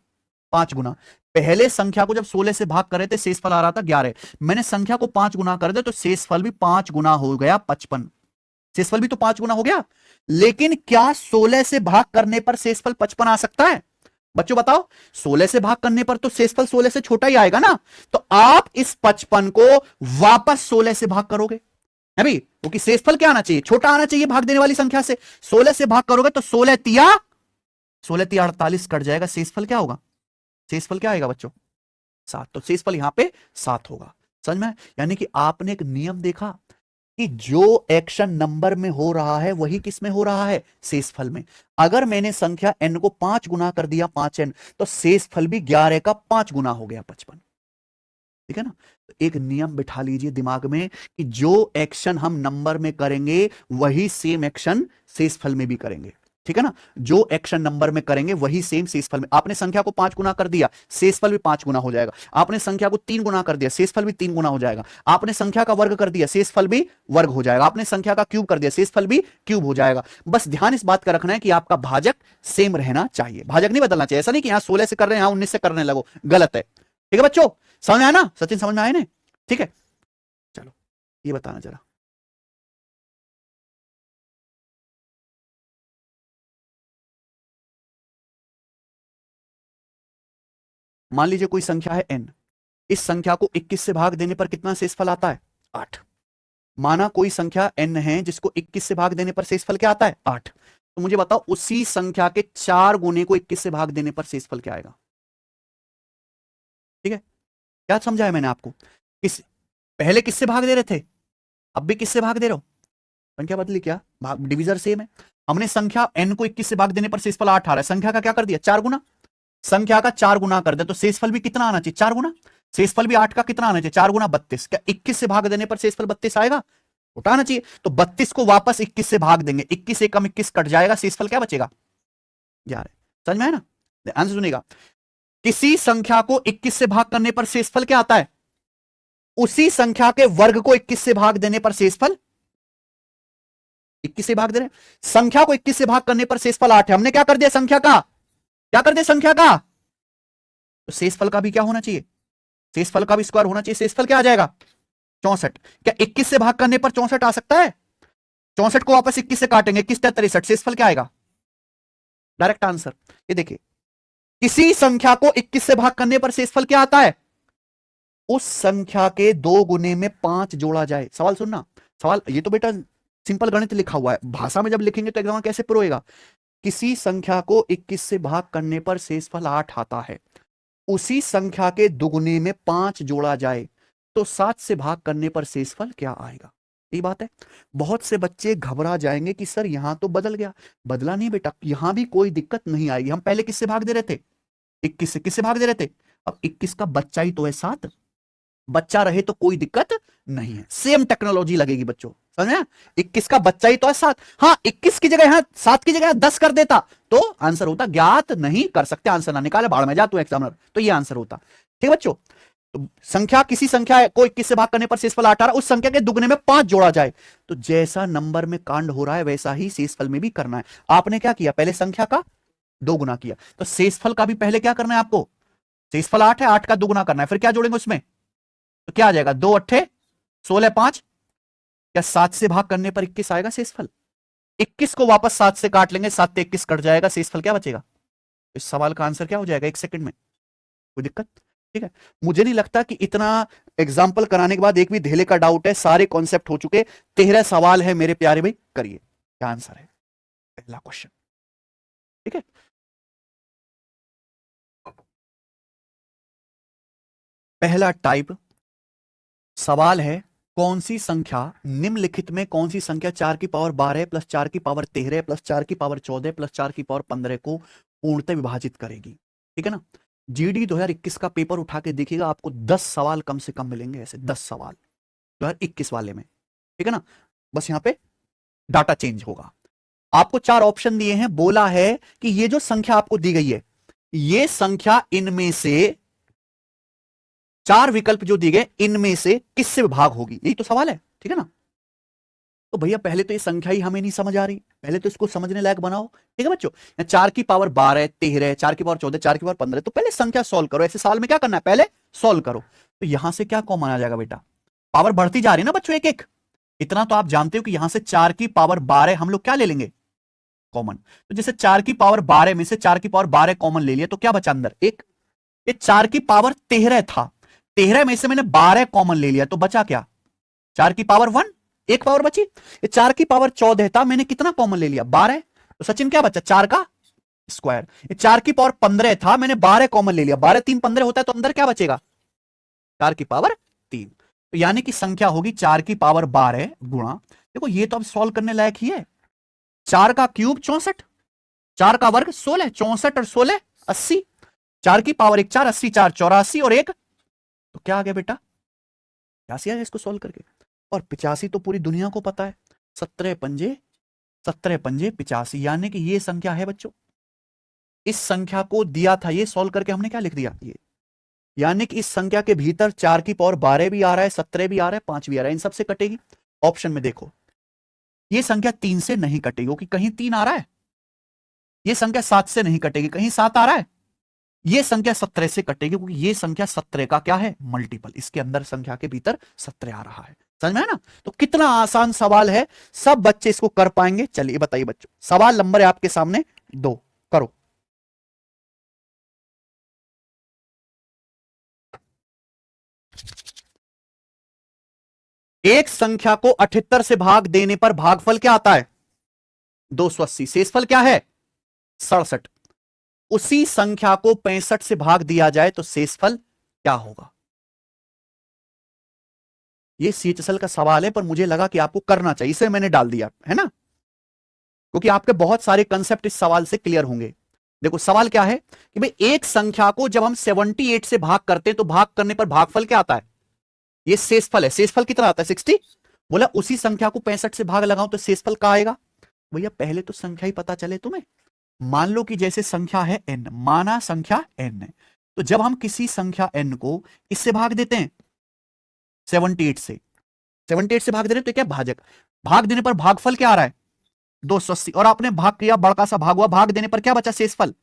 5 गुना। पहले संख्या को जब 16 से भाग कर रहे थे शेषफल आ रहा था 11, मैंने संख्या को 5 गुना कर दिया तो शेषफल भी 5 गुना हो गया 55। शेषफल भी तो 5 गुना हो गया। लेकिन क्या 16 से भाग करने पर शेषफल 55 आ सकता है बच्चों बताओ? 16 से भाग करने पर तो शेषफल 16 से छोटा ही आएगा ना। तो आप इस 55 को वापस 16 से भाग करोगे, है भाई, क्योंकि शेषफल क्या आना चाहिए? छोटा आना चाहिए भाग देने वाली संख्या से। 16 से भाग करोगे तो 16 तिया 48 कट जाएगा, शेषफल क्या होगा? शेषफल क्या आएगा बच्चों? 7। तो शेषफल यहां पे 7 होगा। समझ में? यानी कि आपने एक नियम देखा, कि जो एक्शन नंबर में हो रहा है वही किस में हो रहा है, शेषफल में। अगर मैंने संख्या n को 5 गुना कर दिया 5n, तो शेषफल भी 11 का 5 गुना हो गया 55। ठीक है ना। तो एक नियम बिठा लीजिए दिमाग में कि जो एक्शन हम नंबर में करेंगे वही सेम एक्शन शेषफल में भी करेंगे। ठीक है ना। जो एक्शन नंबर में करेंगे वही सेम शेषफल में। आपने संख्या को 5 गुना कर दिया, शेषफल भी 5 गुना हो जाएगा। आपने संख्या को 3 गुना कर दिया, शेषफल भी 3 गुना हो जाएगा। आपने संख्या का वर्ग कर दिया, शेषफल भी वर्ग हो जाएगा। आपने संख्या का क्यूब कर दिया, शेषफल भी क्यूब हो जाएगा। बस ध्यान इस बात का रखना है कि आपका भाजक सेम रहना चाहिए, भाजक नहीं बदलना चाहिए। ऐसा नहीं कि यहां 16 से कर रहे हैं यहां 19 से करने लगो, गलत है। ठीक है बच्चों, समझ में आया ना, सचिन समझ में आया ना। ठीक है, चलो ये बताना जरा। मान लीजिए कोई संख्या है n, इस संख्या को 21 से भाग देने पर कितना शेषफल आता है, 8। माना कोई संख्या n है जिसको 21 से भाग देने पर शेषफल क्या आता है, 8। तो मुझे बताओ उसी संख्या के 4 गुने को 21 से भाग देने पर शेषफल क्या आएगा। ठीक है, क्या समझा है मैंने आपको। किस पहले किससे भाग दे रहे थे, अब भी किससे भाग दे रहे हो, संख्या बदली क्या, भाग डिविजर सेम है। हमने संख्या n को 21 से भाग देने पर शेषफल 8 आ रहा है, संख्या का क्या कर दिया, 4 गुना। संख्या का 4 गुना कर दे तो शेषफल भी कितना आना चाहिए, 4 गुना। शेषफल भी 8 का कितना आना चाहिए, 4 गुना 32। क्या 21 से भाग देने पर शेषफल 32 आएगा, उठाना चाहिए। तो 32 को वापस 21 से भाग देंगे, 21 से कम 21 कट जाएगा, शेषफल क्या बचेगा, 11। समझ में है ना, आंसर सुनेगा। किसी संख्या को 21 से भाग करने पर शेषफल क्या आता है, उसी संख्या के वर्ग को 21 से भाग देने पर शेषफल 21 से भाग दे रहे हैं। संख्या को 21 से भाग करने पर शेषफल 8 है, हमने क्या कर दिया संख्या का, क्या कर दिया संख्या का, तो शेषफल का भी क्या होना चाहिए, शेषफल का भी स्क्वायर होना चाहिए। शेषफल क्या आ जाएगा, 64। क्या 21 से भाग करने पर 64 आ सकता है, 64 को वापस 21 से काटेंगे, 21 63, शेषफल क्या आएगा, डायरेक्ट आंसर। ये देखिए किसी संख्या को 21 से भाग करने पर शेषफल क्या आता है, उस संख्या के 2 गुने में 5 जोड़ा जाए। सवाल सुनना, सवाल ये तो बेटा सिंपल गणित लिखा हुआ है, भाषा में जब लिखेंगे तो एग्जाम कैसे पुरोएगा। किसी संख्या को 21 से भाग करने पर शेषफल 8 आता है, उसी संख्या के दुगुने में 5 जोड़ा जाए तो 7 से भाग करने पर शेषफल क्या आएगा। ये बात है। बहुत से बच्चे घबरा जाएंगे कि सर यहां तो बदल गया, बदला नहीं बेटा, यहां भी कोई दिक्कत नहीं आएगी। हम पहले किससे भाग दे रहे थे, 21 से, किससे भाग दे रहे थे, अब 21 का बच्चा ही तो है 7, बच्चा रहे तो कोई दिक्कत नहीं है, सेम टेक्नोलॉजी लगेगी बच्चों, समझे। 21 का बच्चा ही तो है 7, हाँ 21 की जगह, हाँ 7 की जगह 10 कर देता तो आंसर होता, ज्ञात नहीं कर सकते, आंसर ना निकाले, बाढ़ में जा तू एग्जामिनर, तो ये आंसर होता। ठीक है बच्चों, तो संख्या, किसी संख्या को 21 से भाग करने पर शेषफल 8 आ रहा है, उस संख्या के दुगने में 5 जोड़ा जाए, तो जैसा नंबर में कांड हो रहा है वैसा ही शेषफल में भी करना है। आपने क्या किया, पहले संख्या का 2 गुना किया, तो शेषफल का भी पहले क्या करना है आपको, शेषफल 8 है, 8 का 2 गुना करना है, फिर क्या जोड़ेंगे उसमें, तो क्या आ जाएगा, 2 8 16 5, क्या 7 से भाग करने पर 21 आएगा शेषफल, 21 को वापस 7 से काट लेंगे, 7 से 21 कट जाएगा, शेषफल क्या बचेगा। इस सवाल का आंसर क्या हो जाएगा, 1 सेकंड में, कोई दिक्कत। ठीक है, मुझे नहीं लगता कि इतना एग्जाम्पल कराने के बाद एक भी धेले का डाउट है, सारे कॉन्सेप्ट हो चुके। 13 सवाल है मेरे प्यारे भाई, करिए क्या आंसर है पहला क्वेश्चन। ठीक है, पहला टाइप सवाल है, कौन सी संख्या निम्नलिखित में, कौन सी संख्या 4 की पावर 12 प्लस 4 की पावर 13 प्लस 4 की पावर 14 प्लस 4 की पावर 15 को पूर्णतः विभाजित करेगी। ठीक है ना, जीडी 2021 का पेपर उठा के देखिएगा, आपको 10 सवाल कम से कम मिलेंगे, ऐसे 10 सवाल 2021 वाले में। ठीक है ना, बस यहां पे डाटा चेंज होगा। आपको 4 ऑप्शन दिए हैं, बोला है कि ये जो संख्या आपको दी गई है, ये संख्या इनमें से 4 विकल्प जो दिए गए इनमें से किससे विभाग होगी, यही तो सवाल है। ठीक है ना, तो भैया पहले तो ये संख्या ही हमें नहीं समझ आ रही, पहले तो इसको समझने लायक बनाओ। ठीक है बच्चों, 4 की पावर 12 13, 4 की पावर 14, 4 की पावर 15, तो पहले संख्या सॉल्व करो। ऐसे साल में क्या करना है, पहले सॉल्व करो। तो यहां से क्या कॉमन आ जाएगा बेटा, पावर बढ़ती जा रही है ना बच्चों, एक एक, इतना तो आप जानते हो कि यहां से 4 की पावर 12 हम लोग क्या ले लेंगे, कॉमन। तो जैसे 4 की पावर 12 में से 4 की पावर 12 कॉमन ले लिया, तो क्या बचा अंदर एक, ये 4 की पावर 13 था, 13 में से मैंने 12 कॉमन ले लिया, तो बचा क्या, 4 की पावर 1, एक पावर बची। ये 4 की पावर 14 था, मैंने कितना कॉमन ले लिया, 12, तो सचिन क्या बचा, 4 का स्क्वायर। ये 4 की पावर 15 था, मैंने 12 कॉमन ले लिया, 12 3 15 होता है, तो अंदर क्या बचेगा, 4 की पावर 3। तो यानी कि संख्या होगी 4 की पावर 12 गुणा, देखो ये तो अब सॉल्व करने लायक ही है, 4 का क्यूब 64, 4 का वर्ग 16, 64 और 16 80, 4 की पावर 1 4, 80 4 84 और 1, तो क्या आ गया बेटा 85 आ गया इसको सॉल्व करके। और 85 तो पूरी दुनिया को पता है, 17 पंजे 85, यानी कि ये संख्या है बच्चों। इस संख्या को दिया था ये सॉल्व करके हमने क्या लिख दिया ये, यानी कि इस संख्या के भीतर 4 की पावर 12 भी आ रहा है, 17 भी आ रहा है, 5 भी आ रहा है, इन सबसे कटेगी। ऑप्शन में देखो ये संख्या 3 से नहीं कटेगी क्योंकि कहीं 3 आ रहा है, ये संख्या 7 से नहीं कटेगी, कहीं 7 आ रहा है, ये संख्या 17 से कटेगी क्योंकि ये संख्या 17 का क्या है मल्टीपल, इसके अंदर संख्या के भीतर 17 आ रहा है। समझ में है ना? तो कितना आसान सवाल है, सब बच्चे इसको कर पाएंगे। चलिए बताइए बच्चों, सवाल नंबर है आपके सामने 2, करो। एक संख्या को 78 से भाग देने पर भागफल क्या आता है 280, शेषफल क्या है 67। उसी संख्या को 65 से भाग दिया जाए तो शेषफल क्या होगा। ये सीएचएसएल का सवाल है पर मुझे लगा कि आपको करना चाहिए, इसे मैंने डाल दिया है ना, क्योंकि आपके बहुत सारे कंसेप्ट इस सवाल से क्लियर होंगे। देखो सवाल क्या है कि भाई एक संख्या को जब हम 78 से भाग करते हैं तो भाग करने पर भागफल क्या आता है, ये शेषफल है। शेषफल कितना आता है 60, बोला उसी संख्या को 65 से भाग लगाऊं तो शेषफल क्या आएगा। भैया पहले तो संख्या ही पता चले तुम्हें। मान लो कि जैसे संख्या है n, माना संख्या n है, तो जब हम किसी संख्या n को इससे भाग देते हैं 78 से, 78 से भाग दे रहे तो क्या भाजक, भाग देने पर भागफल क्या आ रहा है 280, और आपने भाग किया बड़का सा भाग हुआ, भाग देने पर क्या बचा शेषफल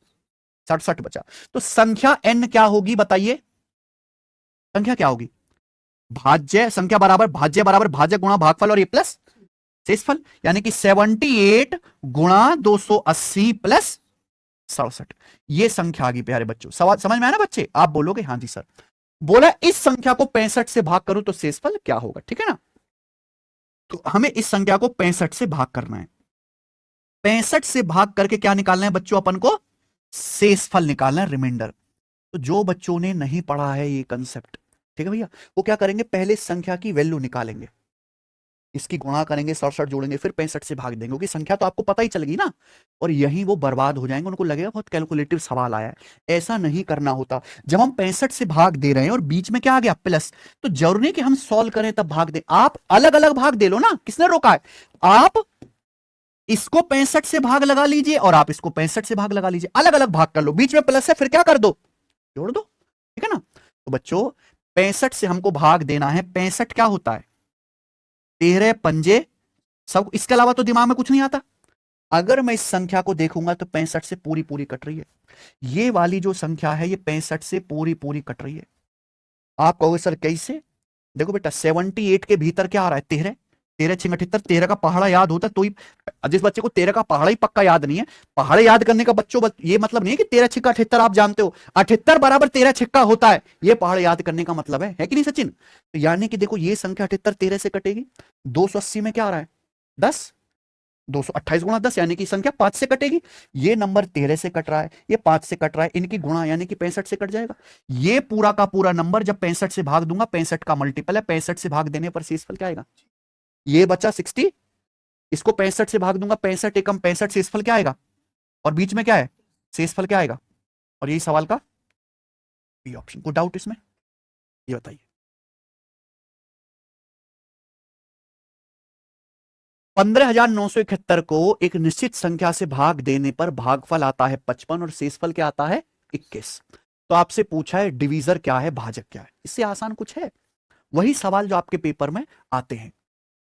67 बचा। तो संख्या n क्या होगी बताइए, संख्या क्या होगी भाज्य, संख्या बराबर भाज्य बराबर भाजक गुणा भागफल और ये प्लस शेषफल, यानी कि 78 गुणा 280 प्लस 67, ये संख्या आ गई प्यारे बच्चों। सवाल समझ में आया ना बच्चे, आप बोलोगे हाँ जी सर। बोला इस संख्या को 65 से भाग करूं तो शेषफल क्या होगा, ठीक है ना। तो हमें इस संख्या को 65 से भाग करना है, 65 से भाग करके क्या निकालना है बच्चों, अपन को शेषफल निकालना है, रिमाइंडर। तो जो बच्चों ने नहीं पढ़ा है ये कंसेप्ट, ठीक है भैया, वो क्या करेंगे पहले संख्या की वैल्यू निकालेंगे, इसकी गुणा करेंगे 67 जोड़ेंगे फिर 65 से भाग देंगे, क्योंकि संख्या तो आपको पता ही चलेगी ना, और यही वो बर्बाद हो जाएंगे, उनको लगेगा बहुत कैलकुलेटिव सवाल आया है। ऐसा नहीं करना होता। जब हम 65 से भाग दे रहे हैं और बीच में क्या आ गया प्लस, तो जरूरी नहीं कि हम सॉल्व करें तब भाग दें, आप अलग अलग भाग दे लो ना, किसने रोका है। आप इसको 65 से भाग लगा लीजिए और आप इसको 65 से भाग लगा लीजिए, अलग अलग भाग कर लो, बीच में प्लस है फिर क्या कर दो जोड़ दो, ठीक है ना। तो बच्चों 65 से हमको भाग देना है, 65 क्या होता है 13 पंजे, सब इसके अलावा तो दिमाग में कुछ नहीं आता। अगर मैं इस संख्या को देखूंगा तो 65 से पूरी पूरी कट रही है, ये वाली जो संख्या है ये 65 से पूरी पूरी कट रही है। आप कहोगे सर कैसे, देखो बेटा 78 के भीतर क्या आ रहा है 13, 13 6 78, 13 का पहाड़ा याद होता तो ही, जिस बच्चे को 13 का पहाड़ा ही पक्का याद नहीं है, पहाड़े याद करने का बच्चों ये मतलब नहीं है कि 13 6 78 आप जानते हो, 78 बराबर 13 6 होता है, ये पहाड़ याद करने का मतलब है कि नहीं सचिन। तो यानी कि देखो ये संख्या 78 13 से कटेगी, 280 में क्या आ रहा है 10, 228 गुणा 10 यानी कि संख्या 5 से कटेगी, ये नंबर 13 से कट रहा है, ये 5 से कट रहा है, इनकी गुणा यानी कि 65 से कट जाएगा। ये पूरा का पूरा नंबर जब 65 से भाग दूंगा, 65 का मल्टीपल है, 65 से भाग देने पर शेषफल क्या आएगा, ये बचा 60, इसको 65 से भाग दूंगा, 65 एकम 65, शेषफल क्या आएगा, और बीच में क्या है शेषफल क्या आएगा, और यही सवाल का बी ऑप्शन। कोई डाउट इसमें, ये बताइए। 15,971 को एक निश्चित संख्या से भाग देने पर भागफल आता है 55 और शेषफल क्या आता है 21। तो आपसे पूछा है डिवीजर क्या है भाजक क्या है, इससे आसान कुछ है, वही सवाल जो आपके पेपर में आते हैं।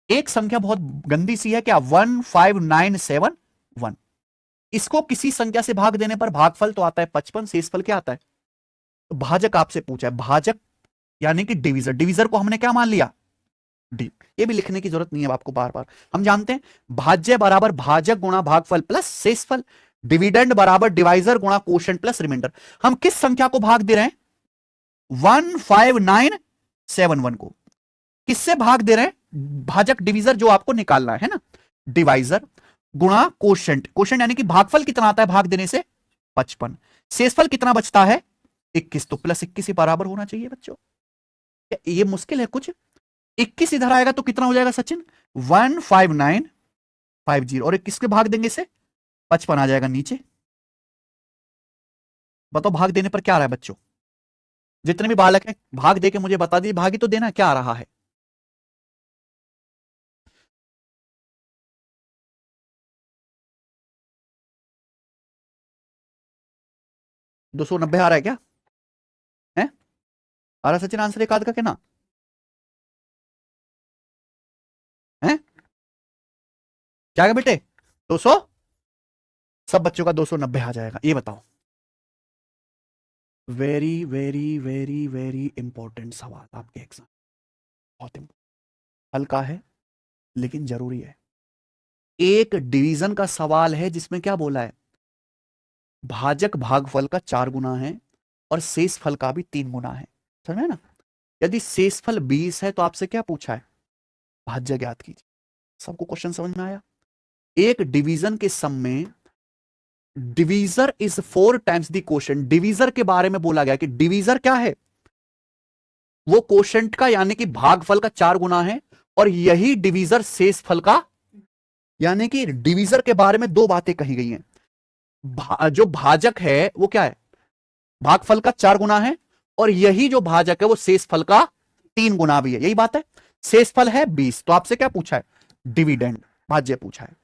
एक संख्या बहुत गंदी सी है क्या 15971, इसको किसी संख्या से भाग देने पर भागफल तो आता है 55, शेषफल क्या आता है। तो भाजक आपसे पूछा है, भाजक यानी कि डिवीजर, डिवीजर को हमने क्या मान लिया डी, ये भी लिखने की जरूरत नहीं है आपको बार बार, हम जानते हैं भाज्य बराबर भाजक गुणा भागफल प्लस शेषफल, डिविडेंड बराबर डिवाइजर गुणा कोशेंट प्लस रिमाइंडर। हम किस संख्या को भाग दे रहे हैं 15971 को, किससे भाग दे रहे हैं भाजक डिवीजर जो आपको निकालना है ना, डिवाइजर गुणा कोशेंट, कोशेंट यानी कि भागफल कितना आता है भाग देने से 55, शेषफल कितना बचता है 21, तो प्लस 21 ही बराबर होना चाहिए बच्चों। ये मुश्किल है कुछ, 21 इधर आएगा तो कितना हो जाएगा सचिन? 15950। और किसके भाग देंगे इसे? 55 आ जाएगा नीचे। बताओ भाग देने पर क्या आ रहा है बच्चों? जितने भी बालक हैं भाग दे के मुझे बता दीजिए, भागी तो देना, क्या आ रहा है? 290 आ रहा है क्या है? आ रहा सचिन आंसर एक आध का क्या ना है? क्या बेटे? 200? सब बच्चों का 290 आ जाएगा, ये बताओ। Very very very very important सवाल आपके एग्जाम, बहुत इंपॉर्टेंट, हल्का है लेकिन जरूरी है। एक डिवीजन का सवाल है जिसमें क्या बोला है? भाजक भागफल का 4 गुना है और शेषफल का भी 3 गुना है। समझ में ना? यदि शेषफल 20 है तो आपसे क्या पूछा है? भाज्य ज्ञात कीजिए। सबको क्वेश्चन समझ में आया? एक डिवीजन के सम में divisor is 4 times the quotient. Divisor के बारे में बोला गया कि डिवीजर क्या है? वो क्वोशंट का यानी कि भागफल का 4 गुना है, और यही डिवीजर शेषफल का, यानी कि डिवीजर के बारे में दो बातें कही गई हैं। जो भाजक है वो क्या है? भागफल का 4 गुना है, और यही जो भाजक है वो शेषफल का 3 गुना भी है। यही बात है। शेषफल है 20, तो आपसे क्या पूछा है? डिविडेंड, भाज्य पूछा है।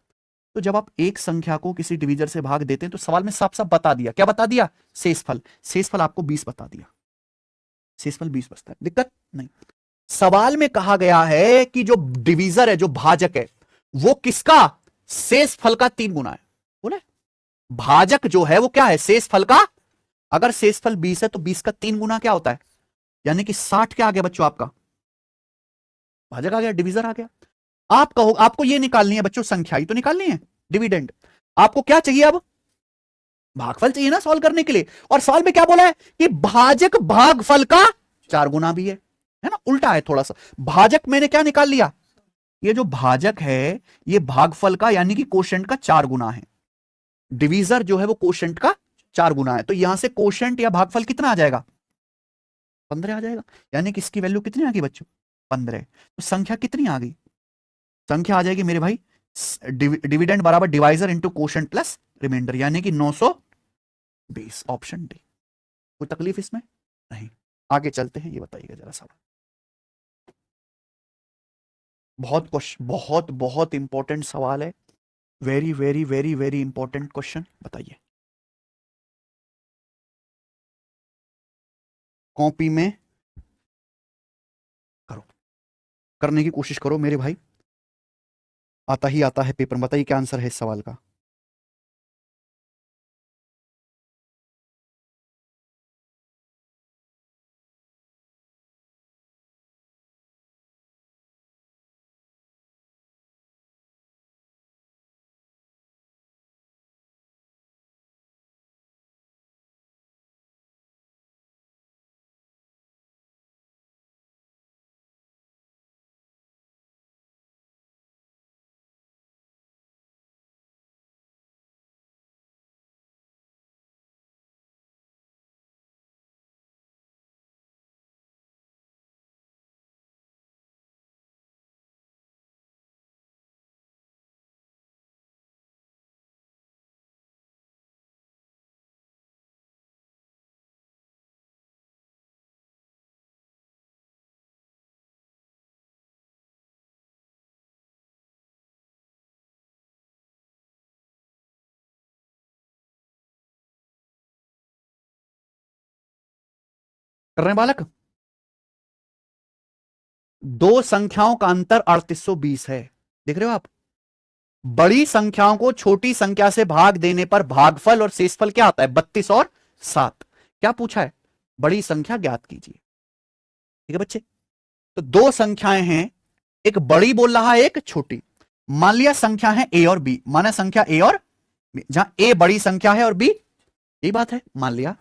तो जब आप एक संख्या को किसी डिवीजर से भाग देते हैं तो सवाल में साफ साफ बता दिया, क्या बता दिया? शेषफल। शेषफल आपको 20 बता दिया, शेषफल 20 बचता है, दिक्कत नहीं। सवाल में कहा गया है कि जो डिवीजर है, जो भाजक है, वो किसका? शेषफल का 3 गुना है। बोले भाजक जो है वो क्या है? शेषफल का। अगर शेषफल 20 है तो 20 का 3 गुना क्या होता है? यानी कि 60 क्या आ गया बच्चों आपका? भाजक आ गया, डिवीजर आ गया। आप कहो, आपको ये निकालनी है बच्चों, संख्या ही तो निकालनी है, डिविडेंड। आपको क्या चाहिए अब? भागफल चाहिए ना सॉल्व करने के लिए। और सवाल में क्या बोला है कि भाजक भागफल का 4 गुना भी है ना? उल्टा है थोड़ा सा। भाजक मैंने क्या निकाल लिया? ये जो भाजक है ये भागफल का यानी कि कोशेंट का 4 गुना है। डिवीजर जो है वो कोशेंट का 4 गुना है, तो यहां से कोशेंट या भागफल कितना आ जाएगा? 15 आ जाएगा। यानी कि इसकी वैल्यू कितनी आ गई बच्चों? 15। तो संख्या कितनी आ गई? संख्या आ जाएगी मेरे भाई, डिविडेंड बराबर divisor into quotient plus remainder, यानी कि 920। Option D. कोई तकलीफ इसमें नहीं। आगे चलते हैं, ये बताइएगा जरा सा। बहुत क्वेश्चन, बहुत बहुत इंपॉर्टेंट सवाल है। Very very very very important question, बताइए। कॉपी में करो, करने की कोशिश करो मेरे भाई। आता ही आता है पेपर में। बताइए क्या आंसर है इस सवाल का? कर रहे हैं बालक? दो संख्याओं का अंतर 3820 है, देख रहे हो आप? बड़ी संख्याओं को छोटी संख्या से भाग देने पर भागफल और शेषफल क्या आता है? 32 और 7। क्या पूछा है? बड़ी संख्या ज्ञात कीजिए। ठीक है बच्चे? तो दो संख्याएं हैं, एक बड़ी बोल रहा है, एक छोटी। मान लिया संख्या है ए और बी, माना संख्या ए और बी, जहां ए बड़ी संख्या है और बी, यही बात है, मान लिया।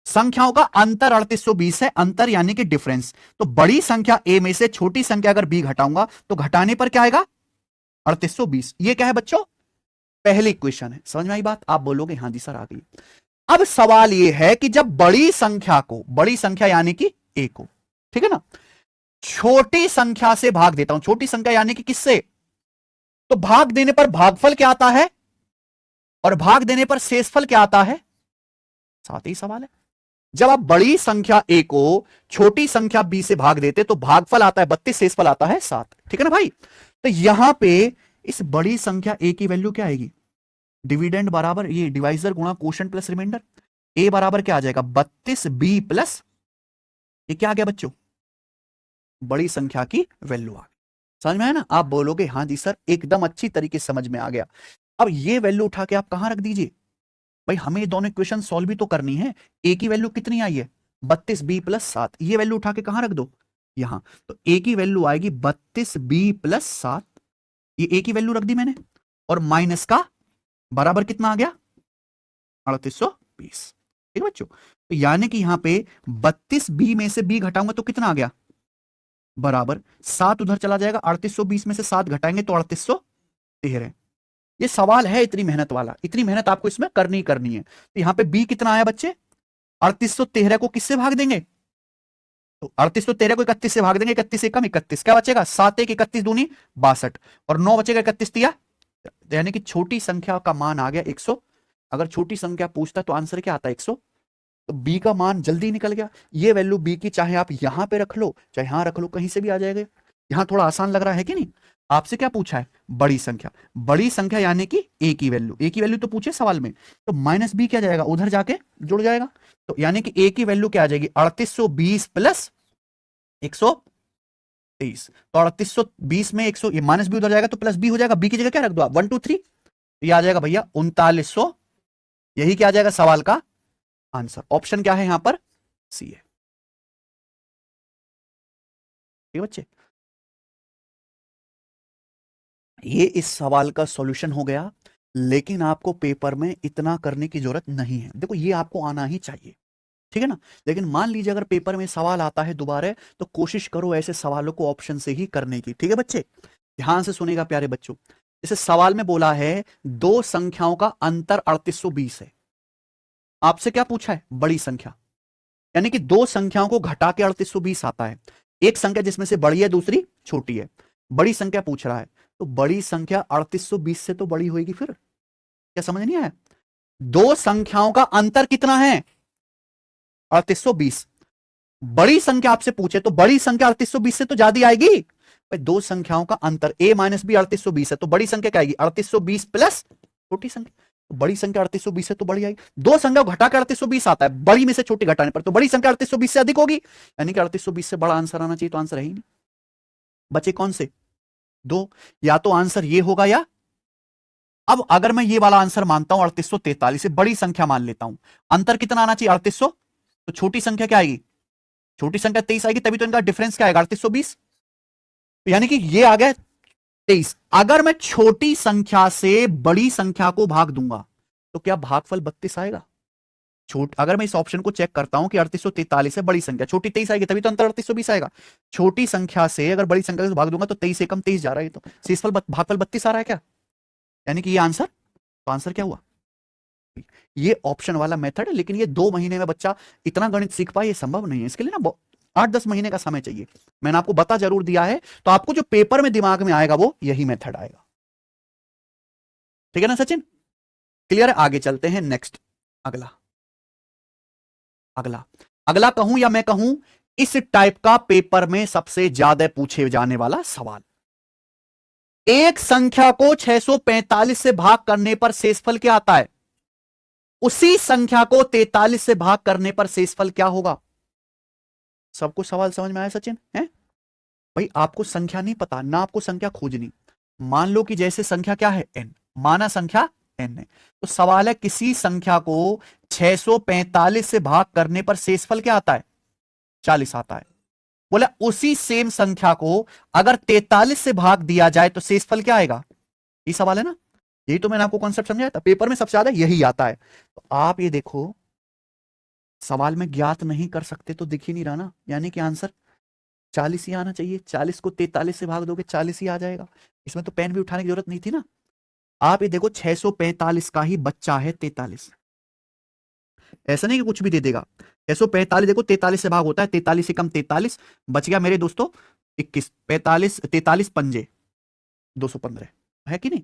संख्याओं का अंतर 3820 है, अंतर यानी कि डिफरेंस। तो बड़ी संख्या ए में से छोटी संख्या अगर बी घटाऊंगा तो घटाने पर क्या आएगा? 3820। ये क्या है बच्चों? पहली इक्वेशन है। समझ में आई बात? आप बोलोगे हाँ जी सर आ गई। अब सवाल यह है कि जब बड़ी संख्या को, बड़ी संख्या यानी कि ए को, ठीक है ना, छोटी संख्या से भाग देता हूं, छोटी संख्या यानी कि किससे, तो भाग देने पर भागफल क्या आता है और भाग देने पर शेषफल क्या आता है, साथ ही सवाल है। जब आप बड़ी संख्या a को छोटी संख्या b से भाग देते तो भागफल आता है 32, शेषफल आता है 7। ठीक है ना भाई। तो यहां पे इस बड़ी संख्या a की वैल्यू क्या आएगी, डिविडेंड बराबर ये डिवाइजर गुणा क्वोशंट प्लस रिमाइंडर, a बराबर क्या आ जाएगा 32b प्लस, ये क्या आ गया बच्चों, बड़ी संख्या की वैल्यू आ गई। समझ में आया ना। आप बोलोगे हाँ जी सर एकदम अच्छी तरीके से समझ में आ गया। अब ये वैल्यू उठा के आप कहां रख दीजिए भाई, हमें ये दोनों इक्वेशन सॉल्व भी तो करनी है। ए की वैल्यू कितनी आई है 32b प्लस 7, ये वैल्यू उठा के कहां रख दो, यहां। तो ए की वैल्यू आएगी 32b प्लस 7, ये ए की वैल्यू रख दी मैंने, और माइनस का बराबर कितना आ गया 3820। ठीक है बच्चों। तो यानी कि यहां पे 32b में से b घटाऊंगा तो कितना आ गया, बराबर 7 उधर चला जाएगा, 3820 में से 7 घटाएंगे तो 3813। ये सवाल है इतनी मेहनत वाला, इतनी मेहनत आपको इसमें करनी करनी है। तो यहां पे बी कितना आया बच्चे, 3813 को किससे भाग देंगे, तो 3813 को 31 से भाग देंगे, 31 एकम 31, क्या बचेगा 7 1 31 दूनी 62, और 9 बचेगा 31 तिया, यानी कि छोटी संख्या का मान आ गया 100। अगर छोटी संख्या पूछता तो आंसर क्या आता है 100, तो बी का मान जल्दी निकल गया। ये वैल्यू बी की चाहे आप यहां पे रख लो चाहे यहां रख लो, कहीं से भी आ जाएगा। यहां थोड़ा आसान लग रहा है कि नहीं। आपसे क्या पूछा है, बड़ी संख्या, बड़ी संख्या यानी कि ए की वैल्यू, ए की वैल्यू तो पूछे सवाल में, तो माइनस बी क्या जाएगा उधर जाके जुड़ जाएगा, तो यानी कि ए की वैल्यू क्या आ जाएगी 3820 प्लस 123। तो 3820 में 100, ये माइनस बी उधर जाएगा तो प्लस बी हो जाएगा, बी की जगह क्या रख दो आप 1 2 3, तो ये आ जाएगा भैया 3900। यही क्या आ जाएगा सवाल का आंसर। ऑप्शन क्या है यहां पर, सी है। ठीक है बच्चे, ये इस सवाल का सॉल्यूशन हो गया, लेकिन आपको पेपर में इतना करने की जरूरत नहीं है। देखो ये आपको आना ही चाहिए, ठीक है ना। लेकिन मान लीजिए अगर पेपर में सवाल आता है दोबारा, तो कोशिश करो ऐसे सवालों को ऑप्शन से ही करने की। ठीक है बच्चे, ध्यान से सुनेगा प्यारे बच्चों। जैसे सवाल में बोला है दो संख्याओं का अंतर 3820 है, आपसे क्या पूछा है, बड़ी संख्या, यानी कि दो संख्याओं को घटा के 3820 आता है। एक संख्या जिसमें से बड़ी है दूसरी छोटी है, बड़ी संख्या पूछ रहा है, तो बड़ी संख्या 3820 से तो बड़ी होगी। फिर क्या समझ नहीं आया, दो संख्याओं का अंतर कितना है 3820, बड़ी संख्या आपसे पूछे तो बड़ी संख्या 3820 से तो ज्यादा आएगी भाई। दो संख्याओं का अंतर a माइनस बी 3820 है, तो बड़ी संख्या क्या आएगी 3820 प्लस छोटी संख्या, तो बड़ी संख्या 3820 से तो बड़ी आएगी। दो संख्या को घटाकर 3820 आता है, बड़ी में से छोटी घटाने पर, तो बड़ी संख्या 3820 से अधिक होगी, यानी कि 3820 से बड़ा आंसर आना चाहिए, तो आंसर है ही नहीं। बचे कौन से दो, या तो आंसर ये होगा, या अब अगर मैं ये वाला आंसर मानता हूं 3843 से बड़ी संख्या मान लेता हूं, अंतर कितना आना चाहिए 3800, तो छोटी संख्या क्या आएगी, छोटी संख्या 23 आएगी, तभी तो इनका डिफरेंस क्या आएगा 3820, यानी कि ये आ गया 23। अगर मैं छोटी संख्या से बड़ी संख्या को भाग दूंगा तो क्या भागफल 32 आएगा। अगर मैं इस ऑप्शन को चेक करता हूं कि 3843 है बड़ी संख्या, छोटी 23 आएगी, तभी तो अंतर 3820 आएगा। छोटी संख्या से अगर बड़ी संख्या से भाग दूंगा तो 23 एकम 23 जा रहा है, तो शेषफल भागफल 32 आ रहा है क्या, यानी कि ये आंसर, तो आंसर क्या हुआ। ये ऑप्शन वाला मेथड है, लेकिन ये 2 महीने में बच्चा इतना गणित सीख पाए ये संभव नहीं है। इसके लिए ना 8-10 महीने का समय चाहिए। मैंने आपको बता जरूर दिया है, तो आपको जो पेपर में दिमाग में आएगा वो यही मेथड आएगा। ठीक है ना सचिन, क्लियर है। आगे चलते हैं नेक्स्ट, अगला अगला अगला कहूं या मैं कहूं, इस टाइप का पेपर में सबसे ज्यादा पूछे जाने वाला सवाल, एक संख्या को 645 से भाग करने पर शेषफल क्या आता है, उसी संख्या को 43 से भाग करने पर शेषफल क्या होगा। सबको सवाल समझ में आया सचिन है भाई। आपको संख्या नहीं पता ना, आपको संख्या खोजनी। मान लो कि जैसे संख्या क्या है n, माना संख्या n है, तो सवाल है किसी संख्या को 645 से भाग करने पर शेषफल क्या आता है 40 आता है। बोला उसी सेम संख्या को अगर 43 से भाग दिया जाए तो शेषफल क्या आएगा, ये सवाल है ना। यही तो मैंने आपको कॉन्सेप्ट समझाया था, पेपर में सबसे ज्यादा यही आता है। तो आप ये देखो सवाल में ज्ञात नहीं कर सकते तो दिख ही नहीं रहा ना, यानी कि आंसर 40 ही आना चाहिए। 40 को 43 से भाग दोगे 40 ही आ जाएगा, इसमें तो पेन भी उठाने की जरूरत नहीं थी ना। आप ये देखो 645 का ही बच्चा है 43, ऐसा नहीं कि कुछ भी दे देगा। 645 देखो 43 से भाग होता है, 43 से कम 43, बच गया मेरे दोस्तों 21, 45 43 पंजे 215 है कि नहीं।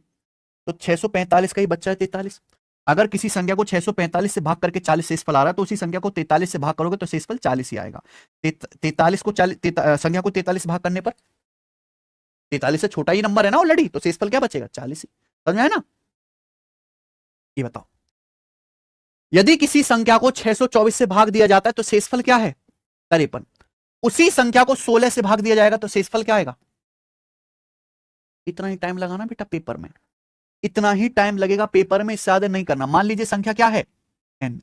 तो 645 का ही बच्चा है 43। अगर किसी संख्या को 645 से भाग करके 40 शेषफल आ रहा है तो उसी संख्या को 43 से भाग करोगे तो शेषफल 40 ही आएगा। 43 को 40 संख्या को 43 से भाग करने पर 43 से छोटा ही नंबर है ना ऑलरेडी, तो शेषफल क्या बचेगा 40 ही। समझ में आया ना। ये बताओ यदि किसी संख्या को 624 से भाग दिया जाता है तो शेषफल क्या है 53। उसी संख्या को 16 से भाग दिया जाएगा तो शेषफल क्या आएगा। इतना ही टाइम लगाना बेटा पेपर में, इतना ही टाइम लगेगा पेपर में, इससे ज्यादा नहीं करना। मान लीजिए संख्या क्या है n,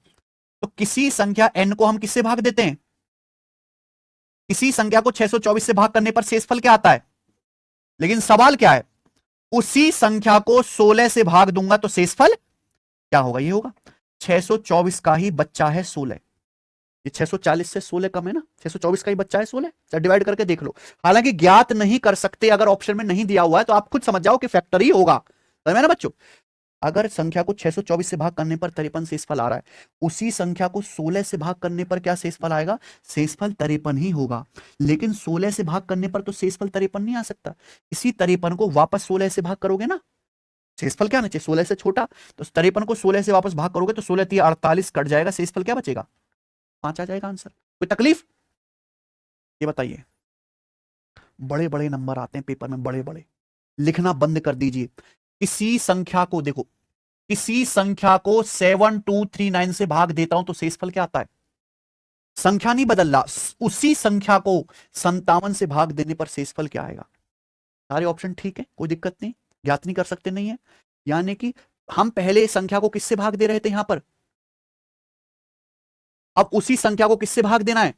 तो किसी संख्या n को हम किससे भाग देते हैं, किसी संख्या को 624 से भाग करने पर शेषफल क्या आता है। लेकिन सवाल क्या है, उसी संख्या को 16 से भाग दूंगा तो शेषफल क्या होगा, ये होगा 624 का ही बच्चा है 16। ये 640 से 16 कम है ना, 624 का ही बच्चा है 16, डिवाइड करके देख लो। हालांकि ज्ञात नहीं कर सकते, अगर ऑप्शन में नहीं दिया हुआ है तो आप खुद समझ जाओ कि फैक्टर ही होगा। समझ में ना बच्चों। अगर संख्या को 624 से भाग करने पर 53 शेषफल आ रहा है, उसी संख्या को 16 से भाग करने पर क्या शेषफल आएगा, शेषफल 53 ही होगा। लेकिन 16 से भाग करने पर तो शेषफल 53 नहीं आ सकता। इसी 53 को वापस 16 से भाग करोगे ना, शेषफल क्या आना चाहिए 16 से छोटा, तो 53 को 16 से वापस भाग करोगे तो 16 3 48 कट जाएगा, शेषफल क्या बचेगा 5 आ जाएगा आंसर। कोई तकलीफ, ये बताइए। बड़े बड़े नंबर आते हैं पेपर में, बड़े बड़े, लिखना बंद कर दीजिए। किसी संख्या को देखो, किसी संख्या को 7239 से भाग देता हूं तो शेषफल क्या आता है, संख्या नहीं बदल रहा, उसी संख्या को 57 से भाग देने पर शेषफल क्या आएगा। सारे ऑप्शन ठीक है, कोई दिक्कत नहीं, ज्ञात नहीं कर सकते नहीं है। यानी कि हम पहले संख्या को किससे भाग दे रहे थे यहां पर, अब उसी संख्या को किससे भाग देना है,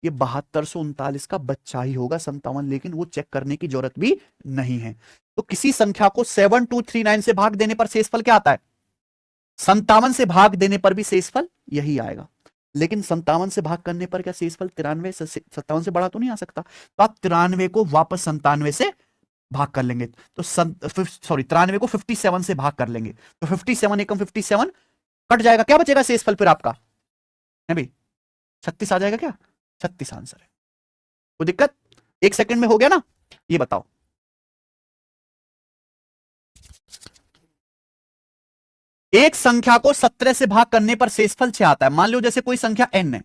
ये 7239 का बच्चा ही होगा 57, लेकिन वो चेक करने की जरूरत भी नहीं है। तो किसी संख्या को 7239 से भाग देने पर शेषफल क्या आता है, 57 से भाग देने पर भी शेषफल यही आएगा। लेकिन 57 से भाग करने पर क्या शेषफल 93 से 57 से बड़ा तो नहीं आ सकता, तो आप 93 को वापस 97 से भाग कर लेंगे, तो सॉरी 93 को 57 से भाग कर लेंगे, तो 57 एकम 57 कट जाएगा, क्या बचेगा शेषफल फिर आपका है भाई 36 आ जाएगा क्या, 36 आंसर है। कोई दिक्कत, एक सेकंड में हो गया ना। ये बताओ एक संख्या को 17 से भाग करने पर शेषफल 6 आता है। मान लो जैसे कोई संख्या n है,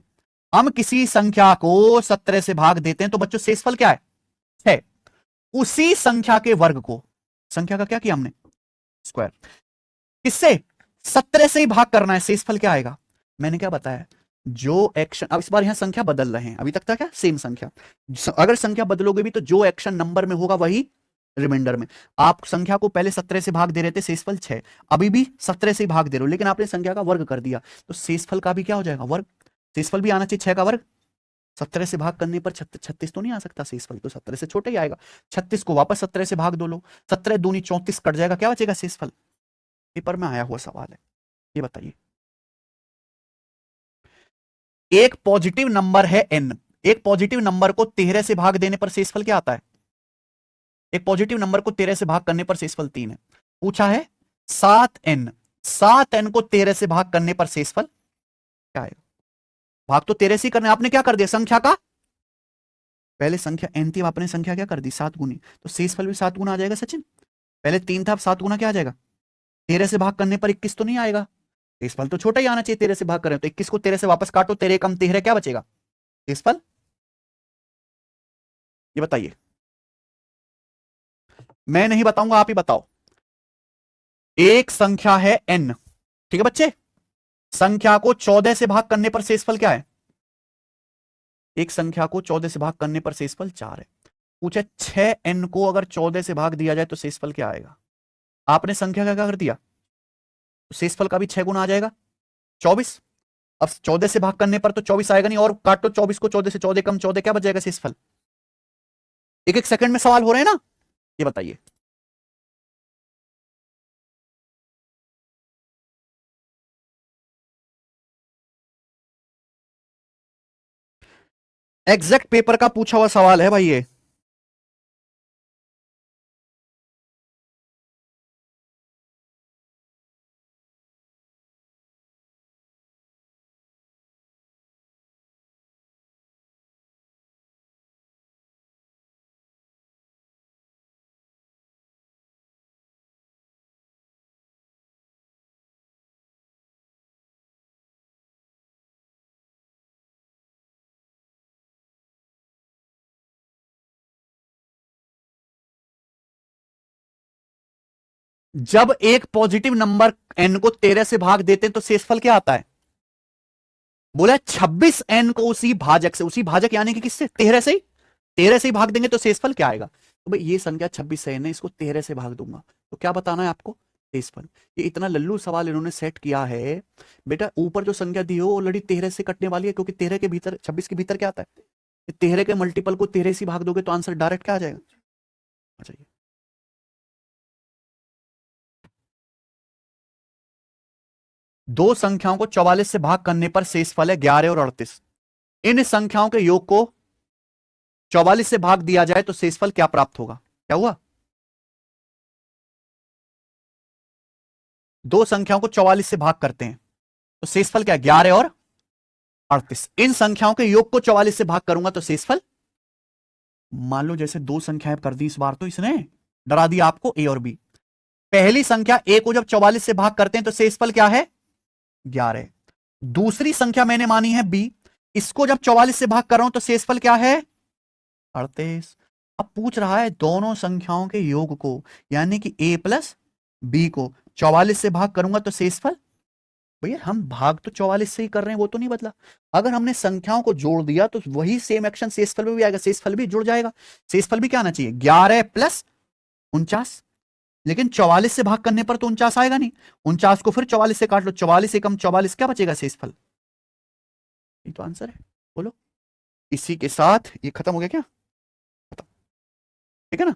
हम किसी संख्या को 17 से भाग देते हैं तो बच्चों शेषफल क्या है 6। उसी संख्या के वर्ग को, संख्या का क्या किया हमने स्क्वायर, किससे 17 से ही भाग करना है, शेषफल क्या आएगा। मैंने क्या बताया, जो एक्शन, अब इस बार यहां संख्या बदल रहे हैं, अभी तक था क्या सेम संख्या, अगर संख्या बदलोगे भी तो जो एक्शन नंबर में होगा वही रिमाइंडर में। आप संख्या को पहले 17 से भाग दे रहे थे, शेषफल 6, अभी भी 17 से ही भाग दे रहे हो, लेकिन आपने संख्या का वर्ग कर दिया तो शेषफल का भी क्या हो जाएगा वर्ग, शेषफल भी आना चाहिए 6 का वर्ग। 17 से भाग करने पर 36 तो नहीं आ सकता शेषफल, तो 17 से छोटा ही आएगा। 36 को वापस 17 से भाग दो लो, 17 दूनी 34 कट जाएगा, क्या बचेगा शेषफल। पेपर में आया हुआ सवाल है, ये बताइए। एक पॉजिटिव नंबर है n, एक पॉजिटिव नंबर को 13 से भाग देने पर शेषफल क्या आता है, एक पॉजिटिव नंबर को 13 से भाग करने पर शेषफल 3 है। पूछा है 7n, 7n को 13 से भाग करने पर शेषफल क्या आएगा। भाग तो 13 से ही करना है, आपने क्या कर दिया संख्या का, पहले संख्या n थी, आपने संख्या क्या कर दी 7 गुनी, तो शेषफल भी 7 गुना आ जाएगा सचिन। पहले 3 था, अब 7 गुना क्या आ जाएगा, 13 से भाग करने पर 21 तो नहीं आएगा, शेषफल तो छोटा ही आना चाहिए, 13 से भाग करें तो 21 को 13 से वापस काटो, 13 कम 13 क्या बचेगा शेषफल, ये बताइए। मैं नहीं बताऊंगा, आप ही बताओ। एक संख्या है n, ठीक है बच्चे, संख्या को 14 से भाग करने पर शेषफल क्या है, एक संख्या को 14 से भाग करने पर शेषफल 4 है। पूछे 6n को अगर 14 से भाग दिया जाए तो शेषफल क्या आएगा। आपने संख्या का क्या कर दिया, तो शेषफल का भी 6 गुना आ जाएगा 24। अब 14 से भाग करने पर तो 24 आएगा नहीं, और काटो 24 को 14 से, 14 कम 14 क्या बच जाएगा शेषफल। एक एक सेकंड में सवाल हो रहे हैं ना, ये बताइए। एग्जैक्ट पेपर का पूछा हुआ सवाल है भाई ये। जब एक पॉजिटिव नंबर n को 13 से भाग देते हैं तो शेषफल क्या आता है? बोला 26n को उसी भाजक यानी कि किससे? 13 से ही भाग देंगे तो शेषफल क्या आएगा? तो भाई ये संख्या 26 है, इसको 13 से भाग दूंगा तो क्या बताना है आपको? शेषफल। ये इतना लल्लू सवाल इन्होंने सेट किया है बेटा। ऊपर जो संख्या दी हो ऑलरेडी 13 से कटने वाली है, क्योंकि 13 के भीतर 26 के भीतर क्या आता है? 13 के मल्टीपल को 13 से भाग दोगे तो आंसर डायरेक्ट क्या आ जाएगा? अच्छा, दो संख्याओं को 44 से भाग करने पर शेषफल है 11 और 38। इन संख्याओं के योग को 44 से भाग दिया जाए तो शेषफल क्या प्राप्त होगा? क्या हुआ? दो संख्याओं को 44 से भाग करते हैं तो शेषफल क्या? 11 और 38। इन संख्याओं के योग को 44 से भाग करूंगा तो शेषफल, मान लो जैसे दो संख्याएं कर दी इस बार तो इसने डरा दिया आपको, ए और बी। पहली संख्या ए को जब 44 से भाग करते हैं तो शेषफल क्या है? 11। दूसरी संख्या मैंने मानी है बी, इसको जब 44 से भाग कर रहा हूं तो शेषफल क्या है? 38। अब पूछ रहा है दोनों संख्याओं के योग को, यानी कि ए प्लस बी को 44 से भाग करूंगा तो शेषफल। भैया हम भाग तो 44 से ही कर रहे हैं, वो तो नहीं बदला। अगर हमने संख्याओं को जोड़ दिया तो वही सेम एक्शन शेषफल में भी आएगा, शेषफल भी जुड़ जाएगा। शेषफल भी क्या आना चाहिए? 11 प्लस 49। लेकिन 44 से भाग करने पर तो 49 आएगा नहीं, 49 को फिर 44 से काट लो, 44 एकम 44, क्या बचेगा? शेषफल। ये तो आंसर है। बोलो, इसी के साथ ये खत्म हो गया क्या? खत्म। ठीक है ना?